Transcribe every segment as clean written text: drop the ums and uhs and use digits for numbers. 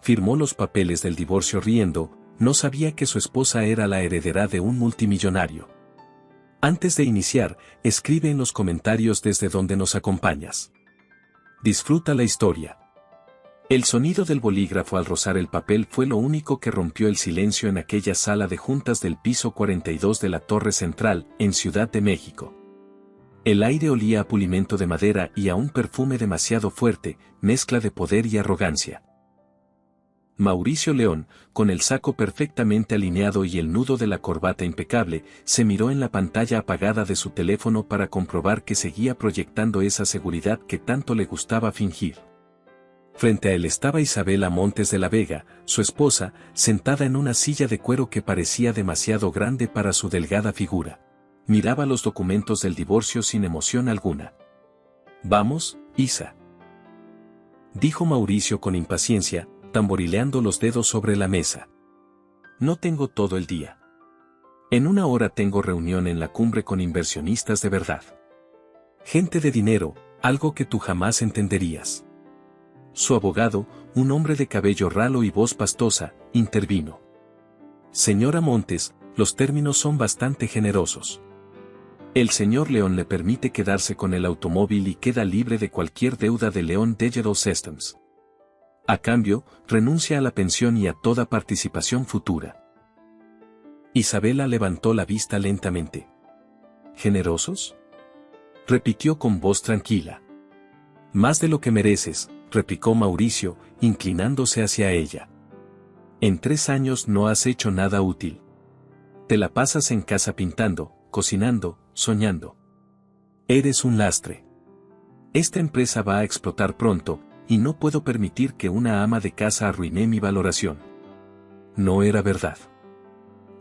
Firmó los papeles del divorcio riendo, no sabía que su esposa era la heredera de un multimillonario. Antes de iniciar, escribe en los comentarios desde donde nos acompañas. Disfruta la historia. El sonido del bolígrafo al rozar el papel fue lo único que rompió el silencio en aquella sala de juntas del piso 42 de la Torre Central, en Ciudad de México. El aire olía a pulimento de madera y a un perfume demasiado fuerte, mezcla de poder y arrogancia. Mauricio León, con el saco perfectamente alineado y el nudo de la corbata impecable, se miró en la pantalla apagada de su teléfono para comprobar que seguía proyectando esa seguridad que tanto le gustaba fingir. Frente a él estaba Isabela Montes de la Vega, su esposa, sentada en una silla de cuero que parecía demasiado grande para su delgada figura. Miraba los documentos del divorcio sin emoción alguna. «Vamos, Isa», dijo Mauricio con impaciencia, tamborileando los dedos sobre la mesa. «No tengo todo el día. En 1 hora tengo reunión en la cumbre con inversionistas de verdad. Gente de dinero, algo que tú jamás entenderías». Su abogado, un hombre de cabello ralo y voz pastosa, intervino. «Señora Montes, los términos son bastante generosos. El señor León le permite quedarse con el automóvil y queda libre de cualquier deuda de León Digital Systems. A cambio, renuncia a la pensión y a toda participación futura». Isabela levantó la vista lentamente. «¿Generosos?», repitió con voz tranquila. «Más de lo que mereces», replicó Mauricio, inclinándose hacia ella. «En 3 años no has hecho nada útil. Te la pasas en casa pintando, cocinando, soñando. Eres un lastre. Esta empresa va a explotar pronto, y no puedo permitir que una ama de casa arruine mi valoración». No era verdad.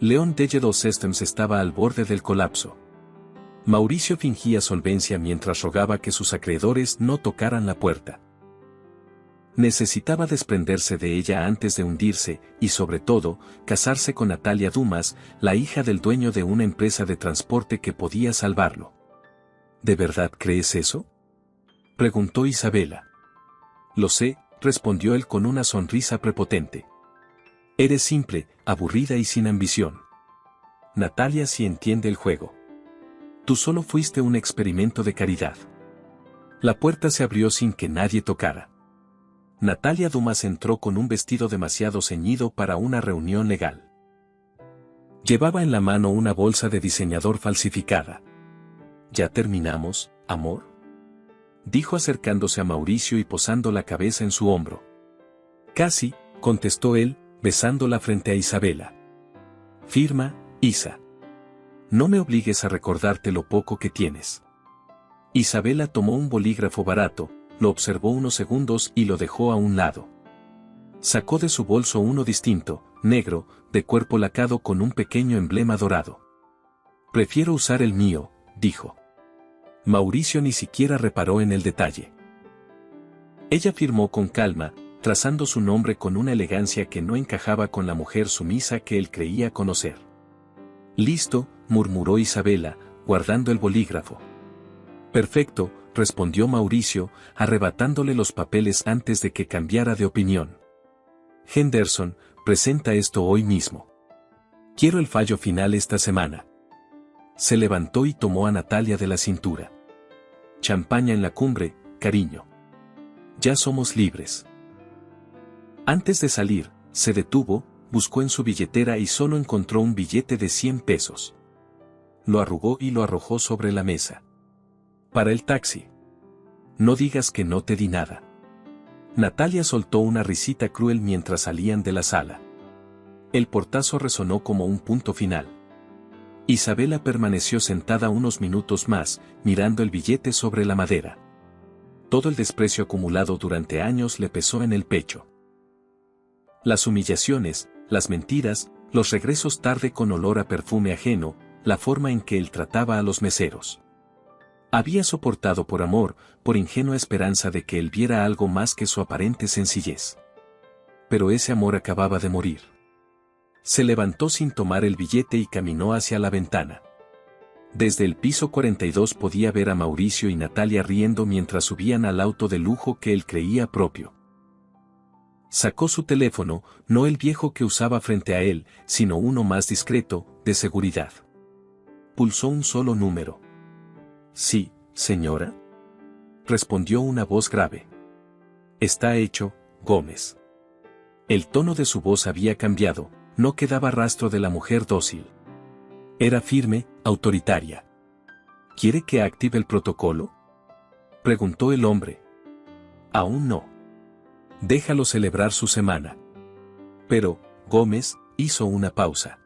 León Digital Systems estaba al borde del colapso. Mauricio fingía solvencia mientras rogaba que sus acreedores no tocaran la puerta. Necesitaba desprenderse de ella antes de hundirse, y sobre todo, casarse con Natalia Dumas, la hija del dueño de una empresa de transporte que podía salvarlo. ¿De verdad crees eso?, preguntó Isabela. «Lo sé», respondió él con una sonrisa prepotente. «Eres simple, aburrida y sin ambición. Natalia sí entiende el juego. Tú solo fuiste un experimento de caridad». La puerta se abrió sin que nadie tocara. Natalia Dumas entró con un vestido demasiado ceñido para una reunión legal. Llevaba en la mano una bolsa de diseñador falsificada. «¿Ya terminamos, amor?», dijo acercándose a Mauricio y posando la cabeza en su hombro. «Casi», contestó él, besándola frente a Isabela. «Firma, Isa. No me obligues a recordarte lo poco que tienes». Isabela tomó un bolígrafo barato, lo observó unos segundos y lo dejó a un lado. Sacó de su bolso uno distinto, negro, de cuerpo lacado con un pequeño emblema dorado. «Prefiero usar el mío», dijo. Mauricio ni siquiera reparó en el detalle. Ella firmó con calma, trazando su nombre con una elegancia que no encajaba con la mujer sumisa que él creía conocer. «Listo», murmuró Isabela, guardando el bolígrafo. «Perfecto», respondió Mauricio, arrebatándole los papeles antes de que cambiara de opinión. «Henderson, presenta esto hoy mismo. Quiero el fallo final esta semana». Se levantó y tomó a Natalia de la cintura. «Champaña en la cumbre, cariño. Ya somos libres». Antes de salir, se detuvo, buscó en su billetera y solo encontró un billete de 100 pesos. Lo arrugó y lo arrojó sobre la mesa. «Para el taxi. No digas que no te di nada». Natalia soltó una risita cruel mientras salían de la sala. El portazo resonó como un punto final. Isabela permaneció sentada unos minutos más, mirando el billete sobre la madera. Todo el desprecio acumulado durante años le pesó en el pecho. Las humillaciones, las mentiras, los regresos tarde con olor a perfume ajeno, la forma en que él trataba a los meseros. Había soportado por amor, por ingenua esperanza de que él viera algo más que su aparente sencillez. Pero ese amor acababa de morir. Se levantó sin tomar el billete y caminó hacia la ventana. Desde el piso 42 podía ver a Mauricio y Natalia riendo mientras subían al auto de lujo que él creía propio. Sacó su teléfono, no el viejo que usaba frente a él, sino uno más discreto, de seguridad. Pulsó un solo número. Sí, señora. Respondió una voz grave. Está hecho, Gómez. El tono de su voz había cambiado, no quedaba rastro de la mujer dócil. Era firme, autoritaria. ¿Quiere que active el protocolo?, preguntó el hombre. Aún no. Déjalo celebrar su semana. Pero, Gómez, hizo una pausa.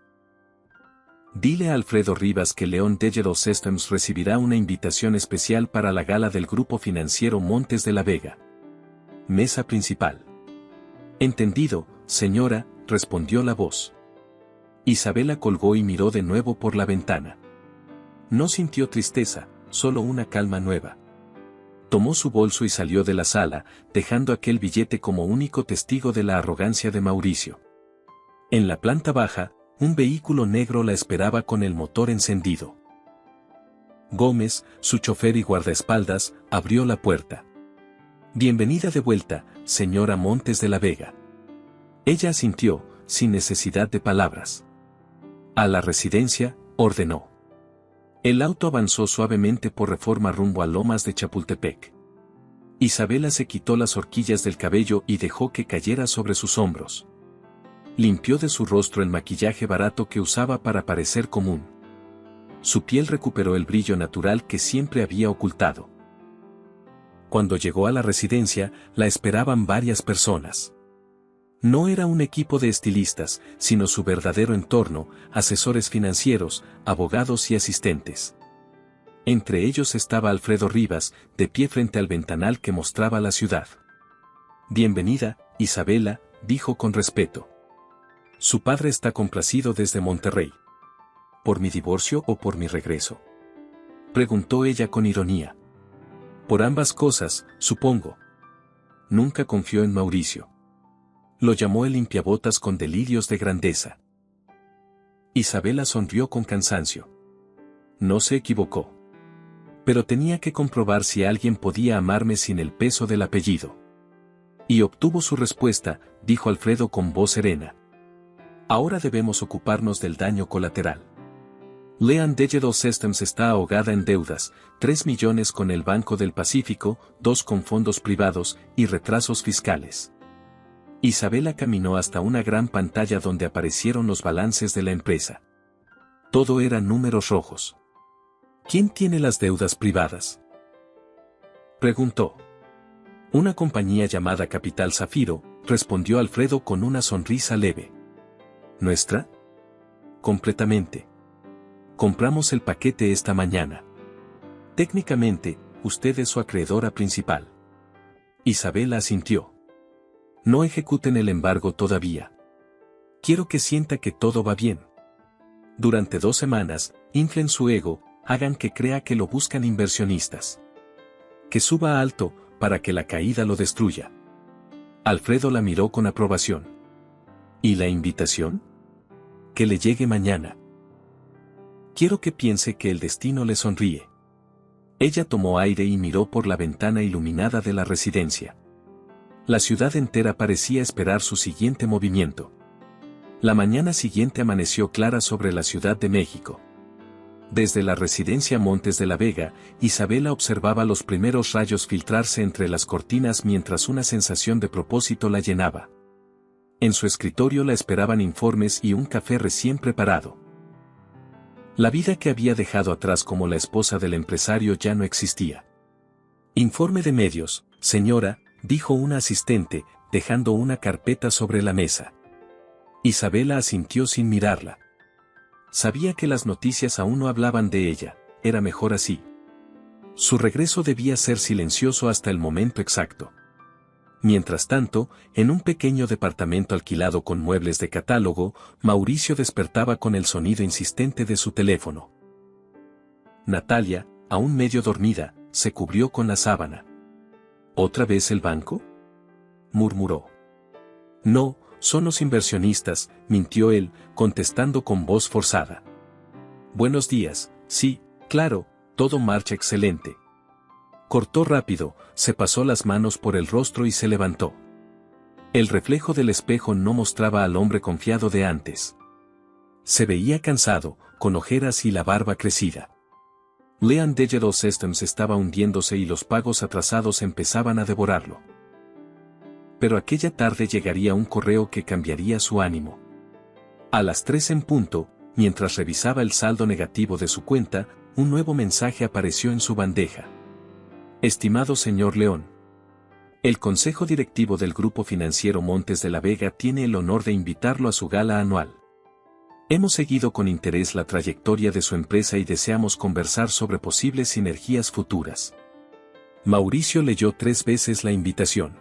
Dile a Alfredo Rivas que León Digital Systems recibirá una invitación especial para la gala del Grupo Financiero Montes de la Vega. Mesa principal. Entendido, señora, respondió la voz. Isabela colgó y miró de nuevo por la ventana. No sintió tristeza, solo una calma nueva. Tomó su bolso y salió de la sala, dejando aquel billete como único testigo de la arrogancia de Mauricio. En la planta baja, un vehículo negro la esperaba con el motor encendido. Gómez, su chofer y guardaespaldas, abrió la puerta. Bienvenida de vuelta, señora Montes de la Vega. Ella asintió, sin necesidad de palabras. A la residencia, ordenó. El auto avanzó suavemente por Reforma rumbo a Lomas de Chapultepec. Isabela se quitó las horquillas del cabello y dejó que cayera sobre sus hombros. Limpió de su rostro el maquillaje barato que usaba para parecer común. Su piel recuperó el brillo natural que siempre había ocultado. Cuando llegó a la residencia, la esperaban varias personas. No era un equipo de estilistas, sino su verdadero entorno, asesores financieros, abogados y asistentes. Entre ellos estaba Alfredo Rivas, de pie frente al ventanal que mostraba la ciudad. Bienvenida, Isabela, dijo con respeto. Su padre está complacido desde Monterrey. ¿Por mi divorcio o por mi regreso?, preguntó ella con ironía. Por ambas cosas, supongo. Nunca confió en Mauricio. Lo llamó el limpiabotas con delirios de grandeza. Isabela sonrió con cansancio. No se equivocó. Pero tenía que comprobar si alguien podía amarme sin el peso del apellido. Y obtuvo su respuesta, dijo Alfredo con voz serena. Ahora debemos ocuparnos del daño colateral. León Digital Systems está ahogada en deudas, 3 millones con el Banco del Pacífico, 2 con fondos privados y retrasos fiscales. Isabela caminó hasta una gran pantalla donde aparecieron los balances de la empresa. Todo eran números rojos. ¿Quién tiene las deudas privadas?, preguntó. Una compañía llamada Capital Zafiro, respondió Alfredo con una sonrisa leve. ¿Nuestra? Completamente. Compramos el paquete esta mañana. Técnicamente, usted es su acreedora principal. Isabela asintió. No ejecuten el embargo todavía. Quiero que sienta que todo va bien. Durante 2 semanas, inflen su ego, hagan que crea que lo buscan inversionistas. Que suba alto, para que la caída lo destruya. Alfredo la miró con aprobación. ¿Y la invitación? Que le llegue mañana. Quiero que piense que el destino le sonríe. Ella tomó aire y miró por la ventana iluminada de la residencia. La ciudad entera parecía esperar su siguiente movimiento. La mañana siguiente amaneció clara sobre la Ciudad de México. Desde la residencia Montes de la Vega, Isabela observaba los primeros rayos filtrarse entre las cortinas mientras una sensación de propósito la llenaba. En su escritorio la esperaban informes y un café recién preparado. La vida que había dejado atrás como la esposa del empresario ya no existía. Informe de medios, señora, dijo una asistente, dejando una carpeta sobre la mesa. Isabela asintió sin mirarla. Sabía que las noticias aún no hablaban de ella, era mejor así. Su regreso debía ser silencioso hasta el momento exacto. Mientras tanto, en un pequeño departamento alquilado con muebles de catálogo, Mauricio despertaba con el sonido insistente de su teléfono. Natalia, aún medio dormida, se cubrió con la sábana. ¿Otra vez el banco?, murmuró. No, son los inversionistas, mintió él, contestando con voz forzada. Buenos días, sí, claro, todo marcha excelente. Cortó rápido, se pasó las manos por el rostro y se levantó. El reflejo del espejo no mostraba al hombre confiado de antes. Se veía cansado, con ojeras y la barba crecida. Lean Digital Systems estaba hundiéndose y los pagos atrasados empezaban a devorarlo. Pero aquella tarde llegaría un correo que cambiaría su ánimo. A las 3 en punto, mientras revisaba el saldo negativo de su cuenta, un nuevo mensaje apareció en su bandeja. Estimado señor León. El Consejo Directivo del Grupo Financiero Montes de la Vega tiene el honor de invitarlo a su gala anual. Hemos seguido con interés la trayectoria de su empresa y deseamos conversar sobre posibles sinergias futuras. Mauricio leyó 3 veces la invitación.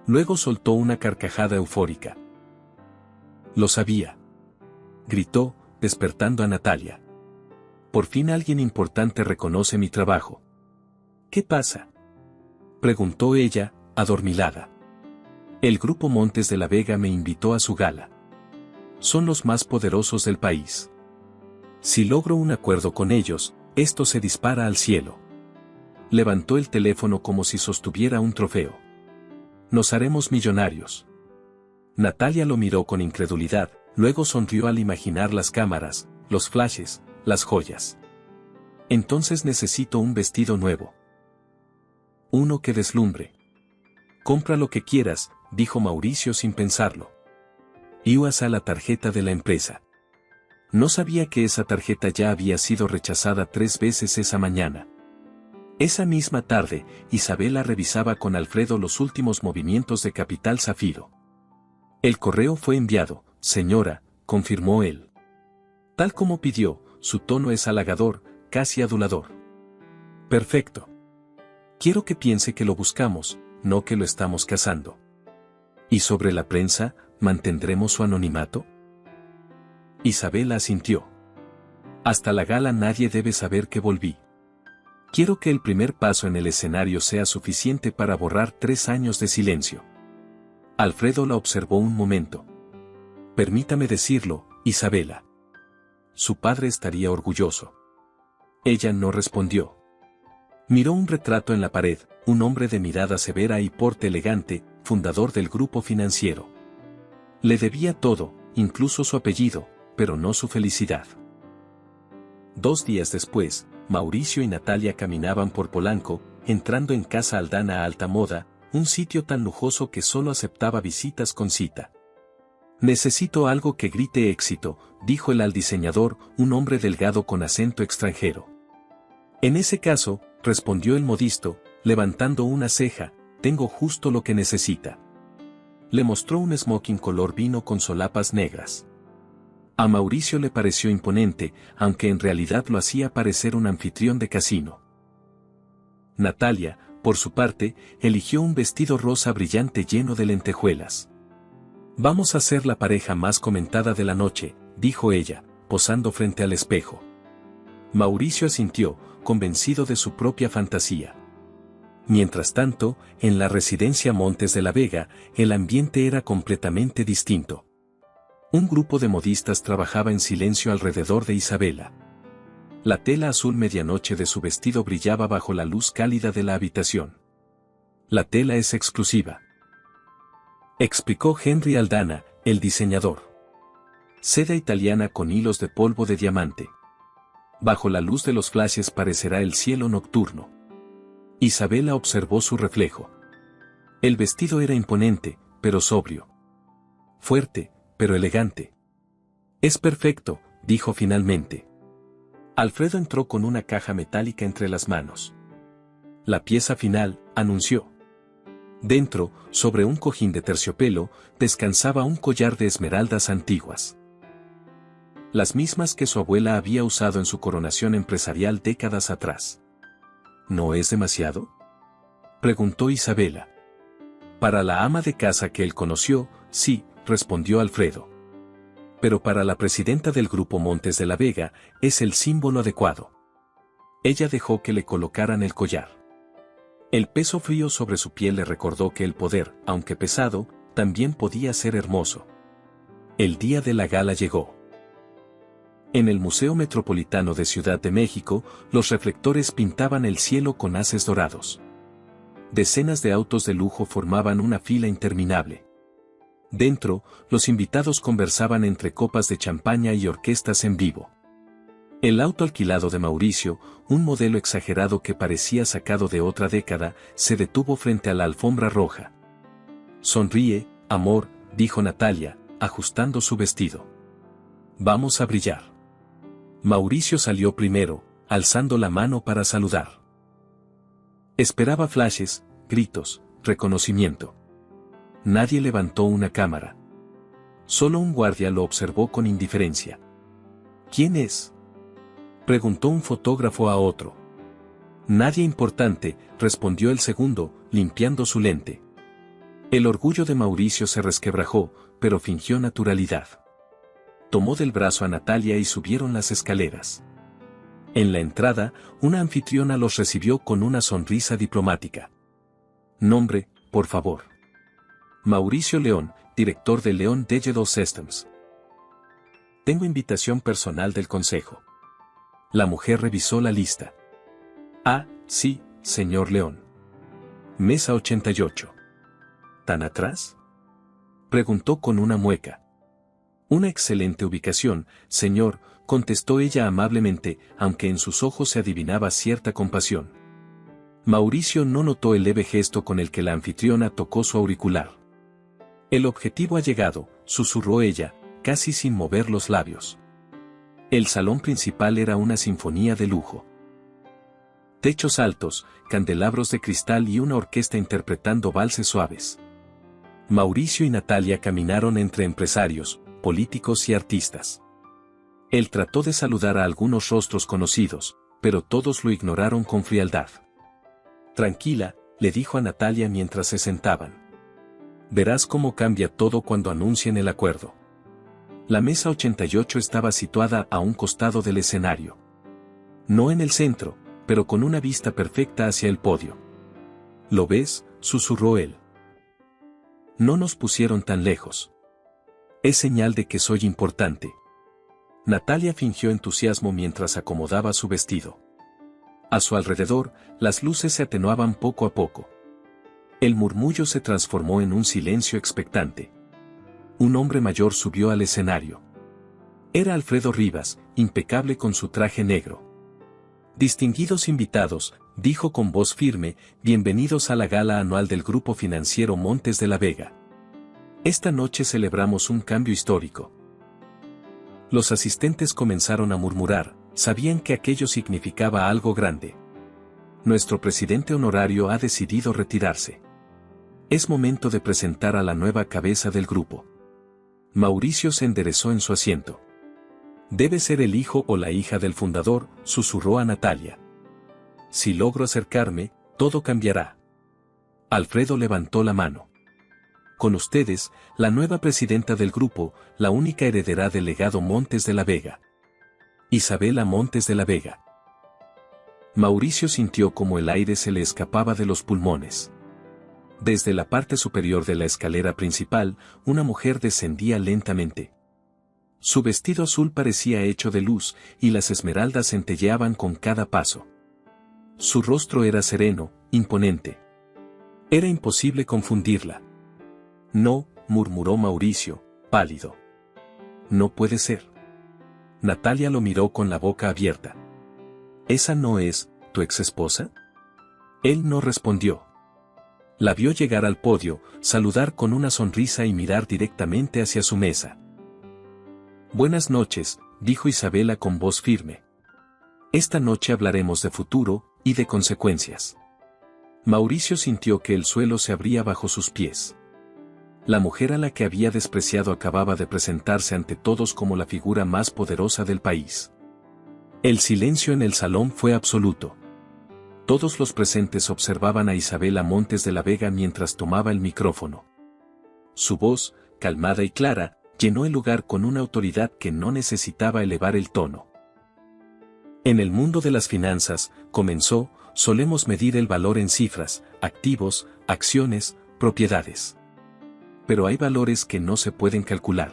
Luego soltó una carcajada eufórica. Lo sabía. Gritó, despertando a Natalia. Por fin alguien importante reconoce mi trabajo. ¿Qué pasa?, preguntó ella, adormilada. El Grupo Montes de la Vega me invitó a su gala. Son los más poderosos del país. Si logro un acuerdo con ellos, esto se dispara al cielo. Levantó el teléfono como si sostuviera un trofeo. Nos haremos millonarios. Natalia lo miró con incredulidad, luego sonrió al imaginar las cámaras, los flashes, las joyas. Entonces necesito un vestido nuevo. Uno que deslumbre. Compra lo que quieras, dijo Mauricio sin pensarlo. Y usa la tarjeta de la empresa. No sabía que esa tarjeta ya había sido rechazada 3 veces esa mañana. Esa misma tarde, Isabela revisaba con Alfredo los últimos movimientos de Capital Zafiro. El correo fue enviado, señora, confirmó él. Tal como pidió, su tono es halagador, casi adulador. Perfecto. Quiero que piense que lo buscamos, no que lo estamos cazando. ¿Y sobre la prensa, mantendremos su anonimato? Isabela asintió. Hasta la gala nadie debe saber que volví. Quiero que el primer paso en el escenario sea suficiente para borrar 3 años de silencio. Alfredo la observó un momento. Permítame decirlo, Isabela. Su padre estaría orgulloso. Ella no respondió. Miró un retrato en la pared, un hombre de mirada severa y porte elegante, fundador del grupo financiero. Le debía todo, incluso su apellido, pero no su felicidad. 2 días después, Mauricio y Natalia caminaban por Polanco, entrando en Casa Aldana Alta Moda, un sitio tan lujoso que solo aceptaba visitas con cita. Necesito algo que grite éxito, dijo el al diseñador, un hombre delgado con acento extranjero. En ese caso, respondió el modisto, levantando una ceja, tengo justo lo que necesita. Le mostró un smoking color vino con solapas negras. A Mauricio le pareció imponente, aunque en realidad lo hacía parecer un anfitrión de casino. Natalia, por su parte, eligió un vestido rosa brillante lleno de lentejuelas. Vamos a ser la pareja más comentada de la noche, dijo ella, posando frente al espejo. Mauricio asintió, convencido de su propia fantasía. Mientras tanto, en la residencia Montes de la Vega, el ambiente era completamente distinto. Un grupo de modistas trabajaba en silencio alrededor de Isabela. La tela azul medianoche de su vestido brillaba bajo la luz cálida de la habitación. La tela es exclusiva, explicó Henry Aldana, el diseñador. Seda italiana con hilos de polvo de diamante. Bajo la luz de los flashes parecerá el cielo nocturno. Isabela observó su reflejo. El vestido era imponente, pero sobrio. Fuerte, pero elegante. Es perfecto, dijo finalmente. Alfredo entró con una caja metálica entre las manos. La pieza final, anunció. Dentro, sobre un cojín de terciopelo, descansaba un collar de esmeraldas antiguas. Las mismas que su abuela había usado en su coronación empresarial décadas atrás. ¿No es demasiado?, preguntó Isabela. Para la ama de casa que él conoció, sí, respondió Alfredo. Pero para la presidenta del Grupo Montes de la Vega, es el símbolo adecuado. Ella dejó que le colocaran el collar. El peso frío sobre su piel le recordó que el poder, aunque pesado, también podía ser hermoso. El día de la gala llegó. En el Museo Metropolitano de Ciudad de México, los reflectores pintaban el cielo con haces dorados. Decenas de autos de lujo formaban una fila interminable. Dentro, los invitados conversaban entre copas de champaña y orquestas en vivo. El auto alquilado de Mauricio, un modelo exagerado que parecía sacado de otra década, se detuvo frente a la alfombra roja. «Sonríe, amor», dijo Natalia, ajustando su vestido. «Vamos a brillar». Mauricio salió primero, alzando la mano para saludar. Esperaba flashes, gritos, reconocimiento. Nadie levantó una cámara. Solo un guardia lo observó con indiferencia. «¿Quién es?», preguntó un fotógrafo a otro. «Nadie importante», respondió el segundo, limpiando su lente. El orgullo de Mauricio se resquebrajó, pero fingió naturalidad. Tomó del brazo a Natalia y subieron las escaleras. En la entrada, una anfitriona los recibió con una sonrisa diplomática. «Nombre, por favor». «Mauricio León, director de León Digital Systems». «Tengo invitación personal del consejo». La mujer revisó la lista. «Ah, sí, señor León. Mesa 88. ¿Tan atrás?», preguntó con una mueca. «Una excelente ubicación, señor», contestó ella amablemente, aunque en sus ojos se adivinaba cierta compasión. Mauricio no notó el leve gesto con el que la anfitriona tocó su auricular. «El objetivo ha llegado», susurró ella, casi sin mover los labios. El salón principal era una sinfonía de lujo. Techos altos, candelabros de cristal y una orquesta interpretando valses suaves. Mauricio y Natalia caminaron entre empresarios, políticos y artistas. Él trató de saludar a algunos rostros conocidos, pero todos lo ignoraron con frialdad. «Tranquila», le dijo a Natalia mientras se sentaban. «Verás cómo cambia todo cuando anuncien el acuerdo». La mesa 88 estaba situada a un costado del escenario. No en el centro, pero con una vista perfecta hacia el podio. «¿Lo ves?», susurró él. «No nos pusieron tan lejos. Es señal de que soy importante». Natalia fingió entusiasmo mientras acomodaba su vestido. A su alrededor, las luces se atenuaban poco a poco. El murmullo se transformó en un silencio expectante. Un hombre mayor subió al escenario. Era Alfredo Rivas, impecable con su traje negro. «Distinguidos invitados», dijo con voz firme, «bienvenidos a la gala anual del Grupo Financiero Montes de la Vega. Esta noche celebramos un cambio histórico». Los asistentes comenzaron a murmurar, sabían que aquello significaba algo grande. «Nuestro presidente honorario ha decidido retirarse. Es momento de presentar a la nueva cabeza del grupo». Mauricio se enderezó en su asiento. «Debe ser el hijo o la hija del fundador», susurró a Natalia. «Si logro acercarme, todo cambiará». Alfredo levantó la mano. «Con ustedes, la nueva presidenta del grupo, la única heredera del legado Montes de la Vega. Isabela Montes de la Vega». Mauricio sintió como el aire se le escapaba de los pulmones. Desde la parte superior de la escalera principal, una mujer descendía lentamente. Su vestido azul parecía hecho de luz, y las esmeraldas centelleaban con cada paso. Su rostro era sereno, imponente. Era imposible confundirla. «No», murmuró Mauricio, pálido. «No puede ser». Natalia lo miró con la boca abierta. «¿Esa no es tu exesposa?». Él no respondió. La vio llegar al podio, saludar con una sonrisa y mirar directamente hacia su mesa. «Buenas noches», dijo Isabela con voz firme. «Esta noche hablaremos de futuro y de consecuencias». Mauricio sintió que el suelo se abría bajo sus pies. La mujer a la que había despreciado acababa de presentarse ante todos como la figura más poderosa del país. El silencio en el salón fue absoluto. Todos los presentes observaban a Isabela Montes de la Vega mientras tomaba el micrófono. Su voz, calmada y clara, llenó el lugar con una autoridad que no necesitaba elevar el tono. «En el mundo de las finanzas», comenzó, «solemos medir el valor en cifras, activos, acciones, propiedades. Pero hay valores que no se pueden calcular.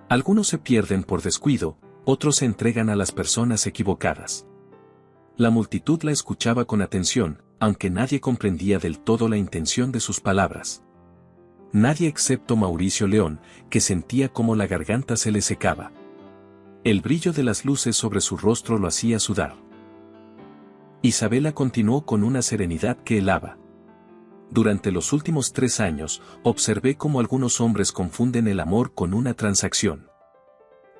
Algunos se pierden por descuido, otros se entregan a las personas equivocadas». La multitud la escuchaba con atención, aunque nadie comprendía del todo la intención de sus palabras. Nadie excepto Mauricio León, que sentía como la garganta se le secaba. El brillo de las luces sobre su rostro lo hacía sudar. Isabela continuó con una serenidad que helaba. Durante los últimos 3 años, observé cómo algunos hombres confunden el amor con una transacción.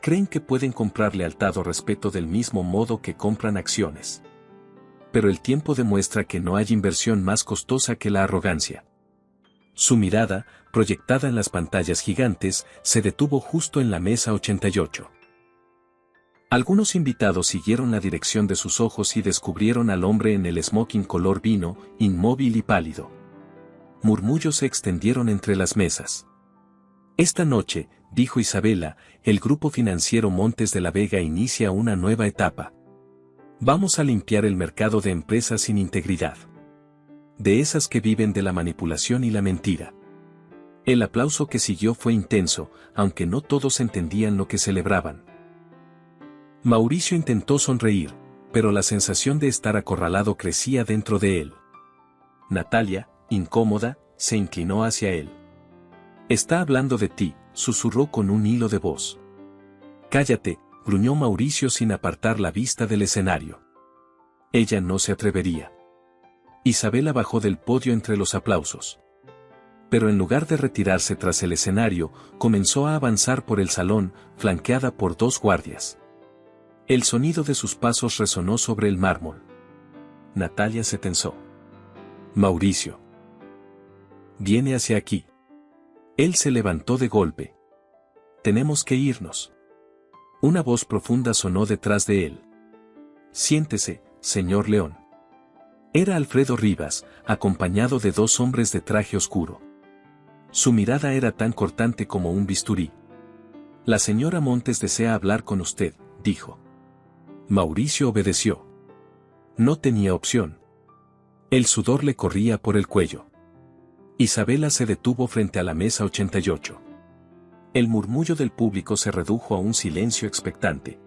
Creen que pueden comprar lealtad o respeto del mismo modo que compran acciones. Pero el tiempo demuestra que no hay inversión más costosa que la arrogancia. Su mirada, proyectada en las pantallas gigantes, se detuvo justo en la mesa 88. Algunos invitados siguieron la dirección de sus ojos y descubrieron al hombre en el smoking color vino, inmóvil y pálido. Murmullos se extendieron entre las mesas. Esta noche, dijo Isabela, el grupo financiero Montes de la Vega inicia una nueva etapa. Vamos a limpiar el mercado de empresas sin integridad. De esas que viven de la manipulación y la mentira. El aplauso que siguió fue intenso, aunque no todos entendían lo que celebraban. Mauricio intentó sonreír, pero la sensación de estar acorralado crecía dentro de él. Natalia, incómoda, se inclinó hacia él. Está hablando de ti, susurró con un hilo de voz. Cállate, gruñó Mauricio sin apartar la vista del escenario. Ella no se atrevería. Isabela bajó del podio entre los aplausos. Pero en lugar de retirarse tras el escenario, comenzó a avanzar por el salón, flanqueada por 2 guardias. El sonido de sus pasos resonó sobre el mármol. Natalia se tensó. Mauricio. Viene hacia aquí. Él se levantó de golpe. Tenemos que irnos. Una voz profunda sonó detrás de él. Siéntese, señor León. Era Alfredo Rivas, acompañado de 2 hombres de traje oscuro. Su mirada era tan cortante como un bisturí. La señora Montes desea hablar con usted, dijo. Mauricio obedeció. No tenía opción. El sudor le corría por el cuello. Isabela se detuvo frente a la mesa 88. El murmullo del público se redujo a un silencio expectante.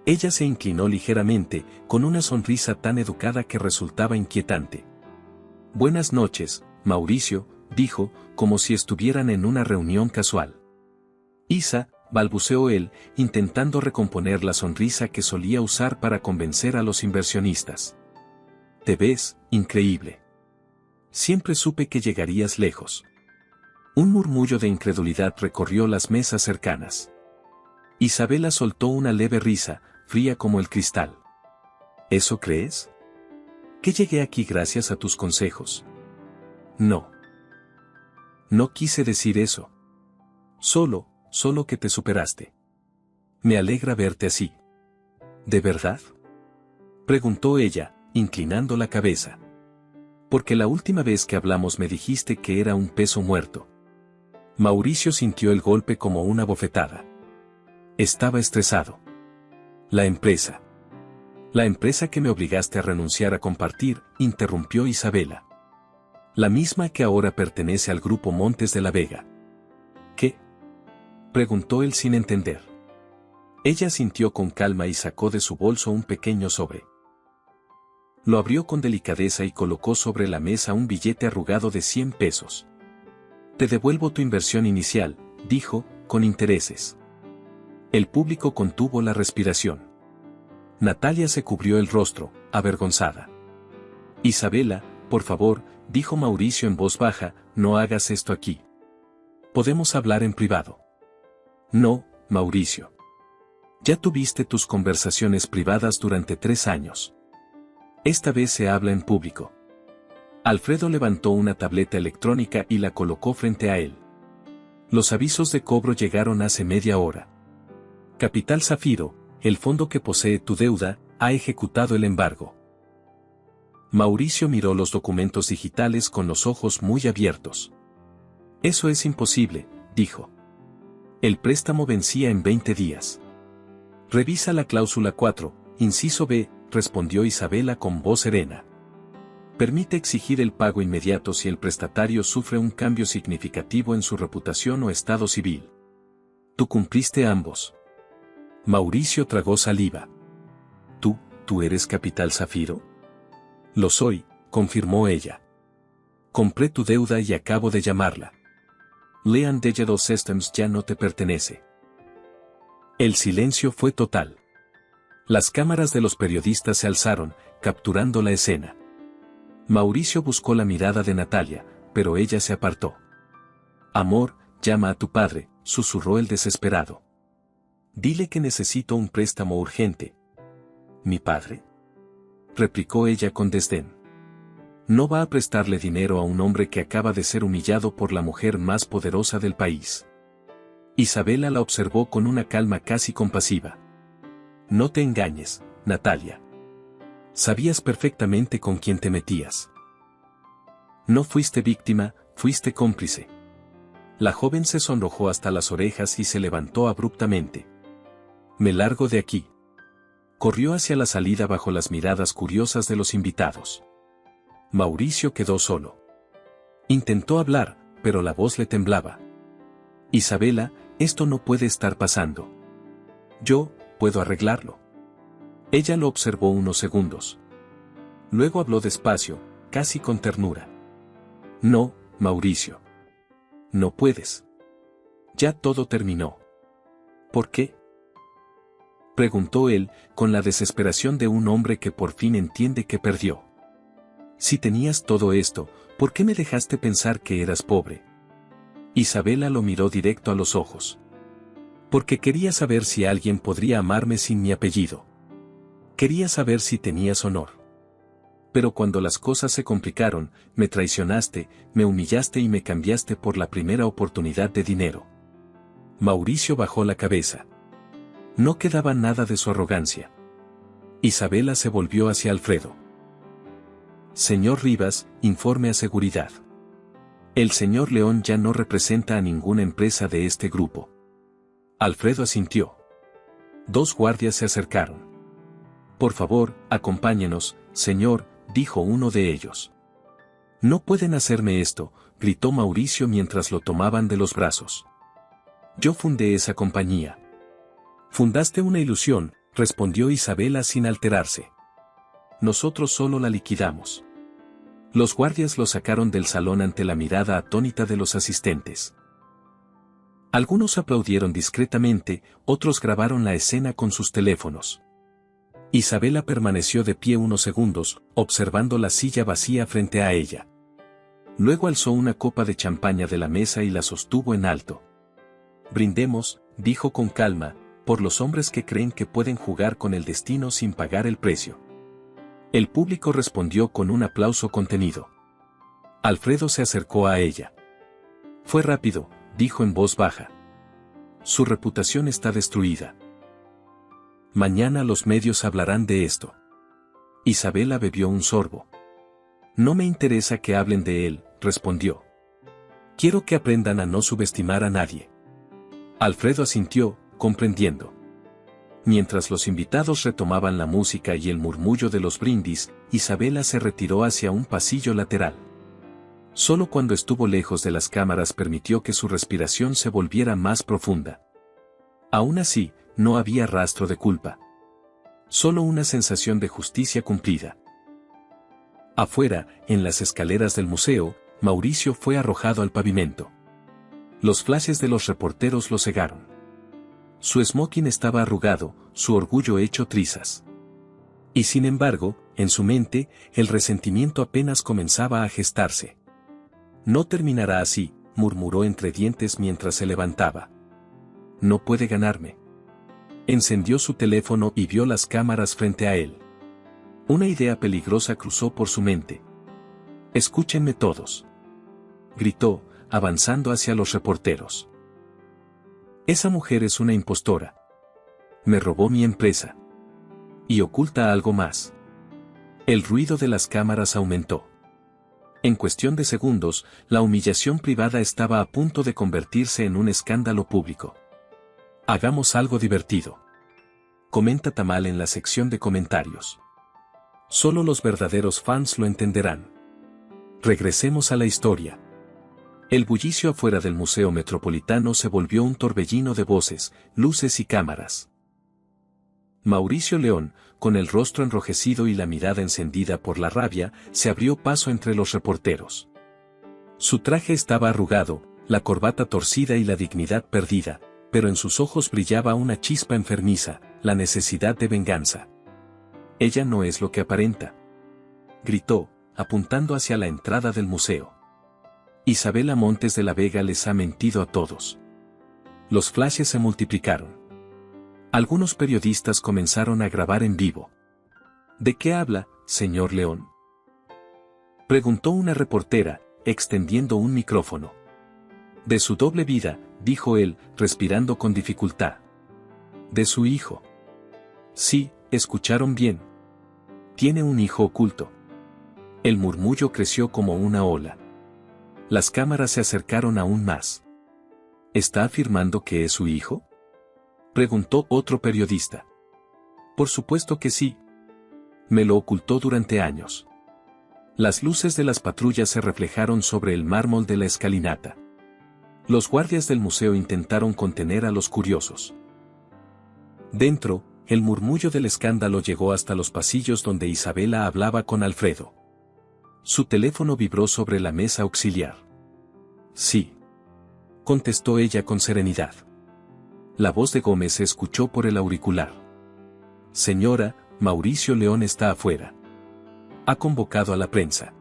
Ella se inclinó ligeramente, con una sonrisa tan educada que resultaba inquietante. Buenas noches, Mauricio, dijo, como si estuvieran en una reunión casual. Isa, balbuceó él, intentando recomponer la sonrisa que solía usar para convencer a los inversionistas. Te ves, increíble. Siempre supe que llegarías lejos. Un murmullo de incredulidad recorrió las mesas cercanas. Isabela soltó una leve risa, fría como el cristal. ¿Eso crees? ¿Que llegué aquí gracias a tus consejos? No. No quise decir eso. Solo que te superaste. Me alegra verte así. ¿De verdad? Preguntó ella, inclinando la cabeza. Porque la última vez que hablamos me dijiste que era un peso muerto. Mauricio sintió el golpe como una bofetada. Estaba estresado. La empresa que me obligaste a renunciar a compartir, interrumpió Isabela. La misma que ahora pertenece al grupo Montes de la Vega. ¿Qué? Preguntó él sin entender. Ella sintió con calma y sacó de su bolso un pequeño sobre. Lo abrió con delicadeza y colocó sobre la mesa un billete arrugado de 100 pesos. Te devuelvo tu inversión inicial, dijo, con intereses. El público contuvo la respiración. Natalia se cubrió el rostro, avergonzada. Isabela, por favor, dijo Mauricio en voz baja, no hagas esto aquí. Podemos hablar en privado. No, Mauricio. Ya tuviste tus conversaciones privadas durante 3 años. Esta vez se habla en público. Alfredo levantó una tableta electrónica y la colocó frente a él. Los avisos de cobro llegaron hace media hora. Capital Zafiro, el fondo que posee tu deuda, ha ejecutado el embargo. Mauricio miró los documentos digitales con los ojos muy abiertos. Eso es imposible, dijo. El préstamo vencía en 20 días. Revisa la cláusula 4, inciso B, respondió Isabela con voz serena. Permite exigir el pago inmediato si el prestatario sufre un cambio significativo en su reputación o estado civil. Tú cumpliste ambos. Mauricio tragó saliva. ¿Tú eres Capital Zafiro? Lo soy, confirmó ella. Compré tu deuda y acabo de llamarla. Lean Digital Systems ya no te pertenece. El silencio fue total. Las cámaras de los periodistas se alzaron, capturando la escena. Mauricio buscó la mirada de Natalia, pero ella se apartó. Amor, llama a tu padre, susurró el desesperado. Dile que necesito un préstamo urgente. ¿Mi padre?, replicó ella con desdén. No va a prestarle dinero a un hombre que acaba de ser humillado por la mujer más poderosa del país. Isabela la observó con una calma casi compasiva. No te engañes, Natalia. Sabías perfectamente con quién te metías. No fuiste víctima, fuiste cómplice. La joven se sonrojó hasta las orejas y se levantó abruptamente. Me largo de aquí. Corrió hacia la salida bajo las miradas curiosas de los invitados. Mauricio quedó solo. Intentó hablar, pero la voz le temblaba. Isabela, esto no puede estar pasando. Yo puedo arreglarlo. Ella lo observó unos segundos. Luego habló despacio, casi con ternura. No, Mauricio. No puedes. Ya todo terminó. ¿Por qué?, preguntó él, con la desesperación de un hombre que por fin entiende que perdió. Si tenías todo esto, ¿por qué me dejaste pensar que eras pobre? Isabela lo miró directo a los ojos. Porque quería saber si alguien podría amarme sin mi apellido. Quería saber si tenías honor. Pero cuando las cosas se complicaron, me traicionaste, me humillaste y me cambiaste por la primera oportunidad de dinero. Mauricio bajó la cabeza. No quedaba nada de su arrogancia. Isabela se volvió hacia Alfredo. Señor Rivas, informe a seguridad. El señor León ya no representa a ninguna empresa de este grupo. Alfredo asintió. 2 guardias se acercaron. Por favor, acompáñenos, señor, dijo uno de ellos. No pueden hacerme esto, gritó Mauricio mientras lo tomaban de los brazos. Yo fundé esa compañía. Fundaste una ilusión, respondió Isabela sin alterarse. Nosotros solo la liquidamos. Los guardias lo sacaron del salón ante la mirada atónita de los asistentes. Algunos aplaudieron discretamente, otros grabaron la escena con sus teléfonos. Isabela permaneció de pie unos segundos, observando la silla vacía frente a ella. Luego alzó una copa de champaña de la mesa y la sostuvo en alto. Brindemos, dijo con calma, por los hombres que creen que pueden jugar con el destino sin pagar el precio. El público respondió con un aplauso contenido. Alfredo se acercó a ella. Fue rápido, dijo en voz baja. Su reputación está destruida. Mañana los medios hablarán de esto. Isabela bebió un sorbo. No me interesa que hablen de él, respondió. Quiero que aprendan a no subestimar a nadie. Alfredo asintió, comprendiendo. Mientras los invitados retomaban la música y el murmullo de los brindis, Isabela se retiró hacia un pasillo lateral. Solo cuando estuvo lejos de las cámaras permitió que su respiración se volviera más profunda. Aún así, no había rastro de culpa. Solo una sensación de justicia cumplida. Afuera, en las escaleras del museo, Mauricio fue arrojado al pavimento. Los flashes de los reporteros lo cegaron. Su smoking estaba arrugado, su orgullo hecho trizas. Y sin embargo, en su mente, el resentimiento apenas comenzaba a gestarse. No terminará así, murmuró entre dientes mientras se levantaba. No puede ganarme. Encendió su teléfono y vio las cámaras frente a él. Una idea peligrosa cruzó por su mente. Escúchenme todos, gritó, avanzando hacia los reporteros. Esa mujer es una impostora. Me robó mi empresa. Y oculta algo más. El ruido de las cámaras aumentó. En cuestión de segundos, la humillación privada estaba a punto de convertirse en un escándalo público. Hagamos algo divertido. Comenta Tamal en la sección de comentarios. Solo los verdaderos fans lo entenderán. Regresemos a la historia. El bullicio afuera del Museo Metropolitano se volvió un torbellino de voces, luces y cámaras. Mauricio León, con el rostro enrojecido y la mirada encendida por la rabia, se abrió paso entre los reporteros. Su traje estaba arrugado, la corbata torcida y la dignidad perdida, pero en sus ojos brillaba una chispa enfermiza, la necesidad de venganza. Ella no es lo que aparenta, gritó, apuntando hacia la entrada del museo. Isabela Montes de la Vega les ha mentido a todos. Los flashes se multiplicaron. Algunos periodistas comenzaron a grabar en vivo. ¿De qué habla, señor León?, preguntó una reportera, extendiendo un micrófono. De su doble vida, dijo él, respirando con dificultad. De su hijo. Sí, escucharon bien. Tiene un hijo oculto. El murmullo creció como una ola. Las cámaras se acercaron aún más. ¿Está afirmando que es su hijo?, preguntó otro periodista. Por supuesto que sí. Me lo ocultó durante años. Las luces de las patrullas se reflejaron sobre el mármol de la escalinata. Los guardias del museo intentaron contener a los curiosos. Dentro, el murmullo del escándalo llegó hasta los pasillos donde Isabela hablaba con Alfredo. Su teléfono vibró sobre la mesa auxiliar. Sí, contestó ella con serenidad. La voz de Gómez se escuchó por el auricular. Señora, Mauricio León está afuera. Ha convocado a la prensa.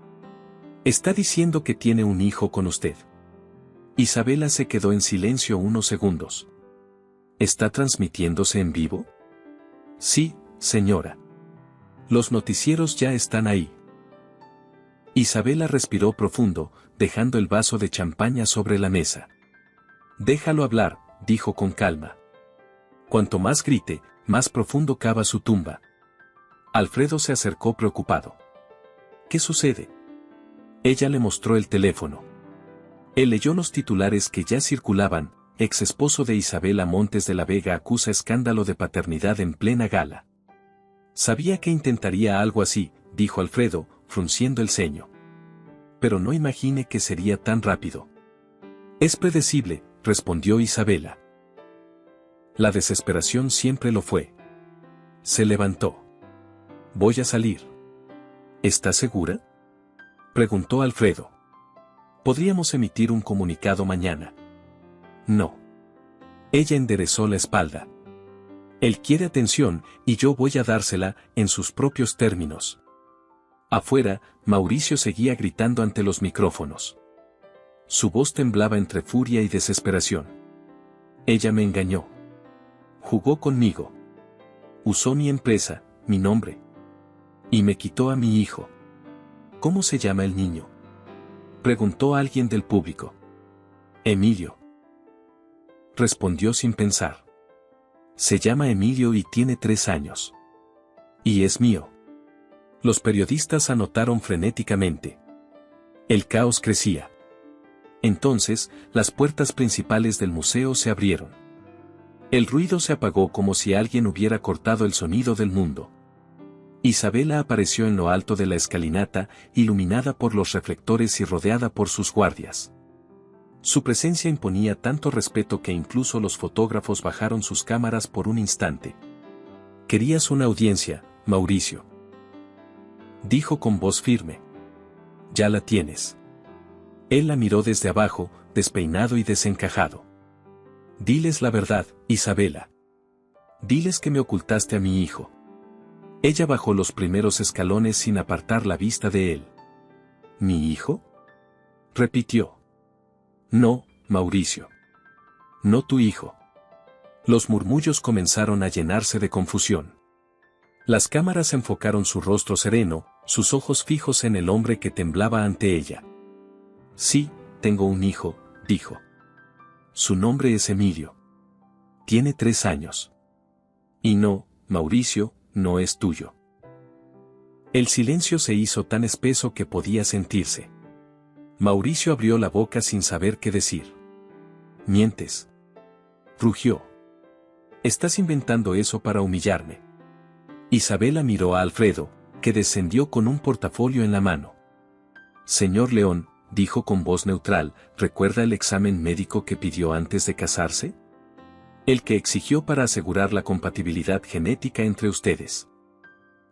Está diciendo que tiene un hijo con usted. Isabela se quedó en silencio unos segundos. ¿Está transmitiéndose en vivo? Sí, señora. Los noticieros ya están ahí. Isabela respiró profundo, dejando el vaso de champaña sobre la mesa. Déjalo hablar, dijo con calma. Cuanto más grite, más profundo cava su tumba. Alfredo se acercó preocupado. ¿Qué sucede? Ella le mostró el teléfono. Él leyó los titulares que ya circulaban: ex esposo de Isabela Montes de la Vega acusa escándalo de paternidad en plena gala. Sabía que intentaría algo así, dijo Alfredo, frunciendo el ceño. Pero no imagine que sería tan rápido. Es predecible, respondió Isabela. La desesperación siempre lo fue. Se levantó. Voy a salir. ¿Está segura?, preguntó Alfredo. Podríamos emitir un comunicado mañana. No. Ella enderezó la espalda. Él quiere atención, y yo voy a dársela, en sus propios términos. Afuera, Mauricio seguía gritando ante los micrófonos. Su voz temblaba entre furia y desesperación. Ella me engañó. Jugó conmigo. Usó mi empresa, mi nombre. Y me quitó a mi hijo. ¿Cómo se llama el niño?, preguntó alguien del público. Emilio. Respondió sin pensar. Se llama Emilio y tiene 3 años. Y es mío. Los periodistas anotaron frenéticamente. El caos crecía. Entonces, las puertas principales del museo se abrieron. El ruido se apagó como si alguien hubiera cortado el sonido del mundo. Isabela apareció en lo alto de la escalinata, iluminada por los reflectores y rodeada por sus guardias. Su presencia imponía tanto respeto que incluso los fotógrafos bajaron sus cámaras por un instante. «Querías una audiencia, Mauricio», dijo con voz firme. «Ya la tienes». Él la miró desde abajo, despeinado y desencajado. «Diles la verdad, Isabela. Diles que me ocultaste a mi hijo». Ella bajó los primeros escalones sin apartar la vista de él. ¿Mi hijo?, repitió. No, Mauricio. No tu hijo. Los murmullos comenzaron a llenarse de confusión. Las cámaras enfocaron su rostro sereno, sus ojos fijos en el hombre que temblaba ante ella. Sí, tengo un hijo, dijo. Su nombre es Emilio. Tiene 3 años. Y no, Mauricio, no es tuyo. El silencio se hizo tan espeso que podía sentirse. Mauricio abrió la boca sin saber qué decir. «Mientes», rugió. «Estás inventando eso para humillarme». Isabela miró a Alfredo, que descendió con un portafolio en la mano. «Señor León», dijo con voz neutral, ¿recuerda el examen médico que pidió antes de casarse? El que exigió para asegurar la compatibilidad genética entre ustedes.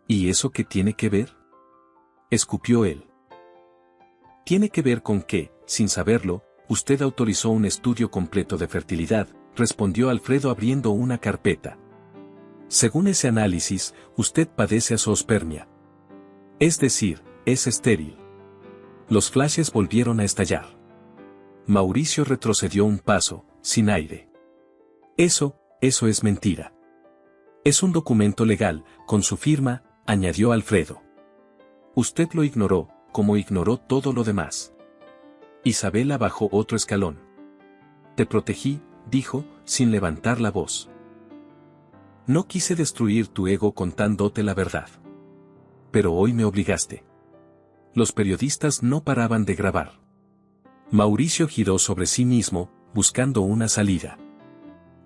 ¿Y eso qué tiene que ver?, escupió él. Tiene que ver con que, sin saberlo, usted autorizó un estudio completo de fertilidad, respondió Alfredo abriendo una carpeta. Según ese análisis, usted padece azoospermia. Es decir, es estéril. Los flashes volvieron a estallar. Mauricio retrocedió un paso, sin aire. Eso es mentira. Es un documento legal, con su firma, añadió Alfredo. Usted lo ignoró, como ignoró todo lo demás. Isabela bajó otro escalón. Te protegí, dijo, sin levantar la voz. No quise destruir tu ego contándote la verdad. Pero hoy me obligaste. Los periodistas no paraban de grabar. Mauricio giró sobre sí mismo, buscando una salida.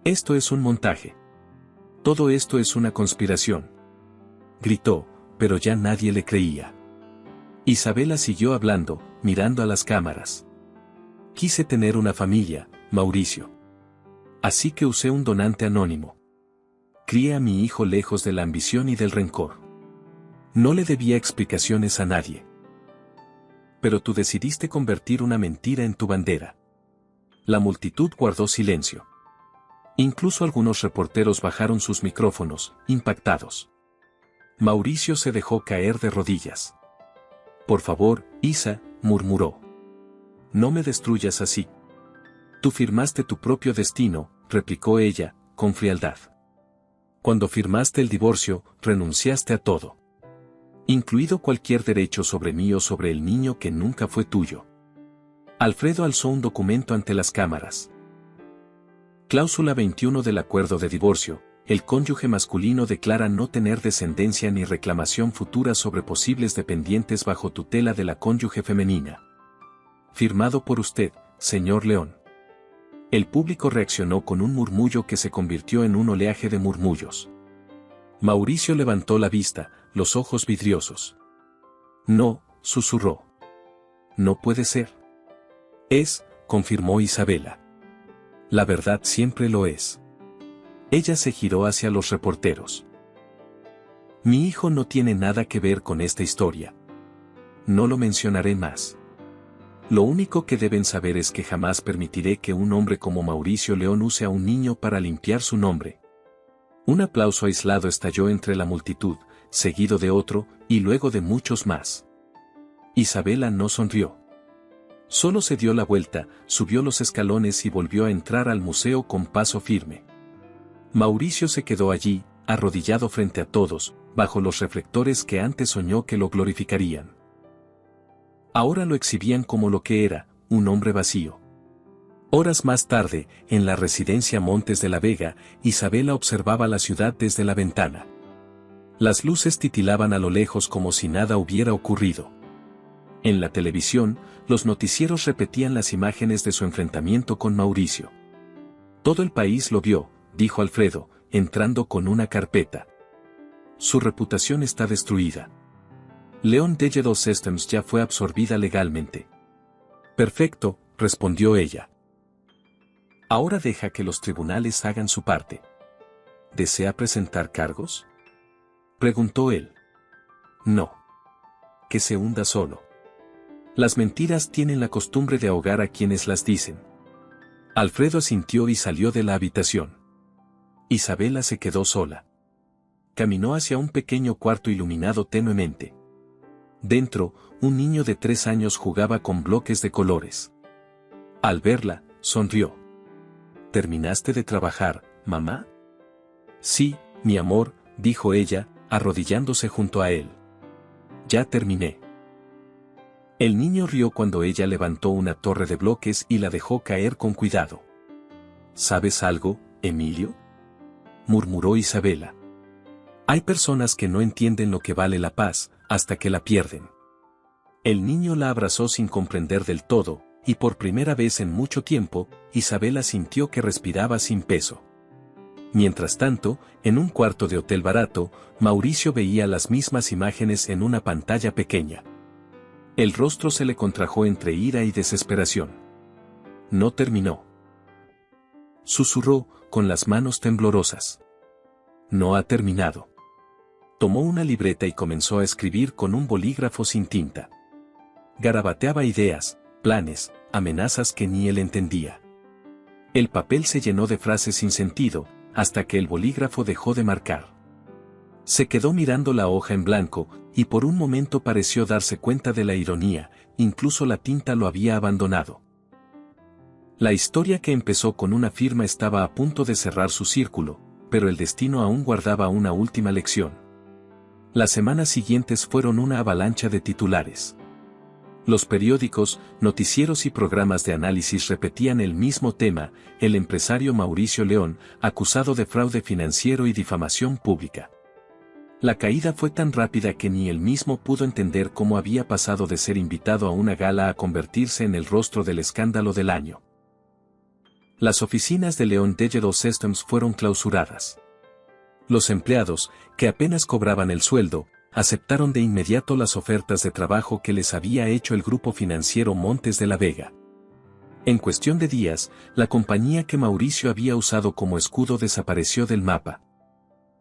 Esto es un montaje. Todo esto es una conspiración. Gritó, pero ya nadie le creía. Isabela siguió hablando, mirando a las cámaras. Quise tener una familia, Mauricio. Así que usé un donante anónimo. Crié a mi hijo lejos de la ambición y del rencor. No le debía explicaciones a nadie. Pero tú decidiste convertir una mentira en tu bandera. La multitud guardó silencio. Incluso algunos reporteros bajaron sus micrófonos, impactados. Mauricio se dejó caer de rodillas. Por favor, Isa, murmuró. No me destruyas así. Tú firmaste tu propio destino, replicó ella, con frialdad. Cuando firmaste el divorcio, renunciaste a todo. Incluido cualquier derecho sobre mí o sobre el niño que nunca fue tuyo. Alfredo alzó un documento ante las cámaras. Cláusula 21 del acuerdo de divorcio. El cónyuge masculino declara no tener descendencia ni reclamación futura sobre posibles dependientes bajo tutela de la cónyuge femenina. Firmado por usted, señor León. El público reaccionó con un murmullo que se convirtió en un oleaje de murmullos. Mauricio levantó la vista, los ojos vidriosos. No, susurró. No puede ser. Es, confirmó Isabela. La verdad siempre lo es. Ella se giró hacia los reporteros. Mi hijo no tiene nada que ver con esta historia. No lo mencionaré más. Lo único que deben saber es que jamás permitiré que un hombre como Mauricio León use a un niño para limpiar su nombre. Un aplauso aislado estalló entre la multitud, seguido de otro, y luego de muchos más. Isabela no sonrió. Solo se dio la vuelta, subió los escalones y volvió a entrar al museo con paso firme. Mauricio se quedó allí, arrodillado frente a todos, bajo los reflectores que antes soñó que lo glorificarían. Ahora lo exhibían como lo que era, un hombre vacío. Horas más tarde, en la residencia Montes de la Vega, Isabela observaba la ciudad desde la ventana. Las luces titilaban a lo lejos como si nada hubiera ocurrido. En la televisión, los noticieros repetían las imágenes de su enfrentamiento con Mauricio. Todo el país lo vio, dijo Alfredo, entrando con una carpeta. Su reputación está destruida. León Digital Systems ya fue absorbida legalmente. Perfecto, respondió ella. Ahora deja que los tribunales hagan su parte. ¿Desea presentar cargos? Preguntó él. No. Que se hunda solo. Las mentiras tienen la costumbre de ahogar a quienes las dicen. Alfredo asintió y salió de la habitación. Isabela se quedó sola. Caminó hacia un pequeño cuarto iluminado tenuemente. Dentro, un niño de 3 años jugaba con bloques de colores. Al verla, sonrió. ¿Terminaste de trabajar, mamá? Sí, mi amor, dijo ella, arrodillándose junto a él. Ya terminé. El niño rió cuando ella levantó una torre de bloques y la dejó caer con cuidado. ¿Sabes algo, Emilio?, murmuró Isabela. Hay personas que no entienden lo que vale la paz, hasta que la pierden. El niño la abrazó sin comprender del todo, y por primera vez en mucho tiempo, Isabela sintió que respiraba sin peso. Mientras tanto, en un cuarto de hotel barato, Mauricio veía las mismas imágenes en una pantalla pequeña. El rostro se le contrajo entre ira y desesperación. No terminó. Susurró, con las manos temblorosas. No ha terminado. Tomó una libreta y comenzó a escribir con un bolígrafo sin tinta. Garabateaba ideas, planes, amenazas que ni él entendía. El papel se llenó de frases sin sentido, hasta que el bolígrafo dejó de marcar. Se quedó mirando la hoja en blanco, y por un momento pareció darse cuenta de la ironía, incluso la tinta lo había abandonado. La historia que empezó con una firma estaba a punto de cerrar su círculo, pero el destino aún guardaba una última lección. Las semanas siguientes fueron una avalancha de titulares. Los periódicos, noticieros y programas de análisis repetían el mismo tema: el empresario Mauricio León, acusado de fraude financiero y difamación pública. La caída fue tan rápida que ni él mismo pudo entender cómo había pasado de ser invitado a una gala a convertirse en el rostro del escándalo del año. Las oficinas de León Digital Systems fueron clausuradas. Los empleados, que apenas cobraban el sueldo, aceptaron de inmediato las ofertas de trabajo que les había hecho el grupo financiero Montes de la Vega. En cuestión de días, la compañía que Mauricio había usado como escudo desapareció del mapa.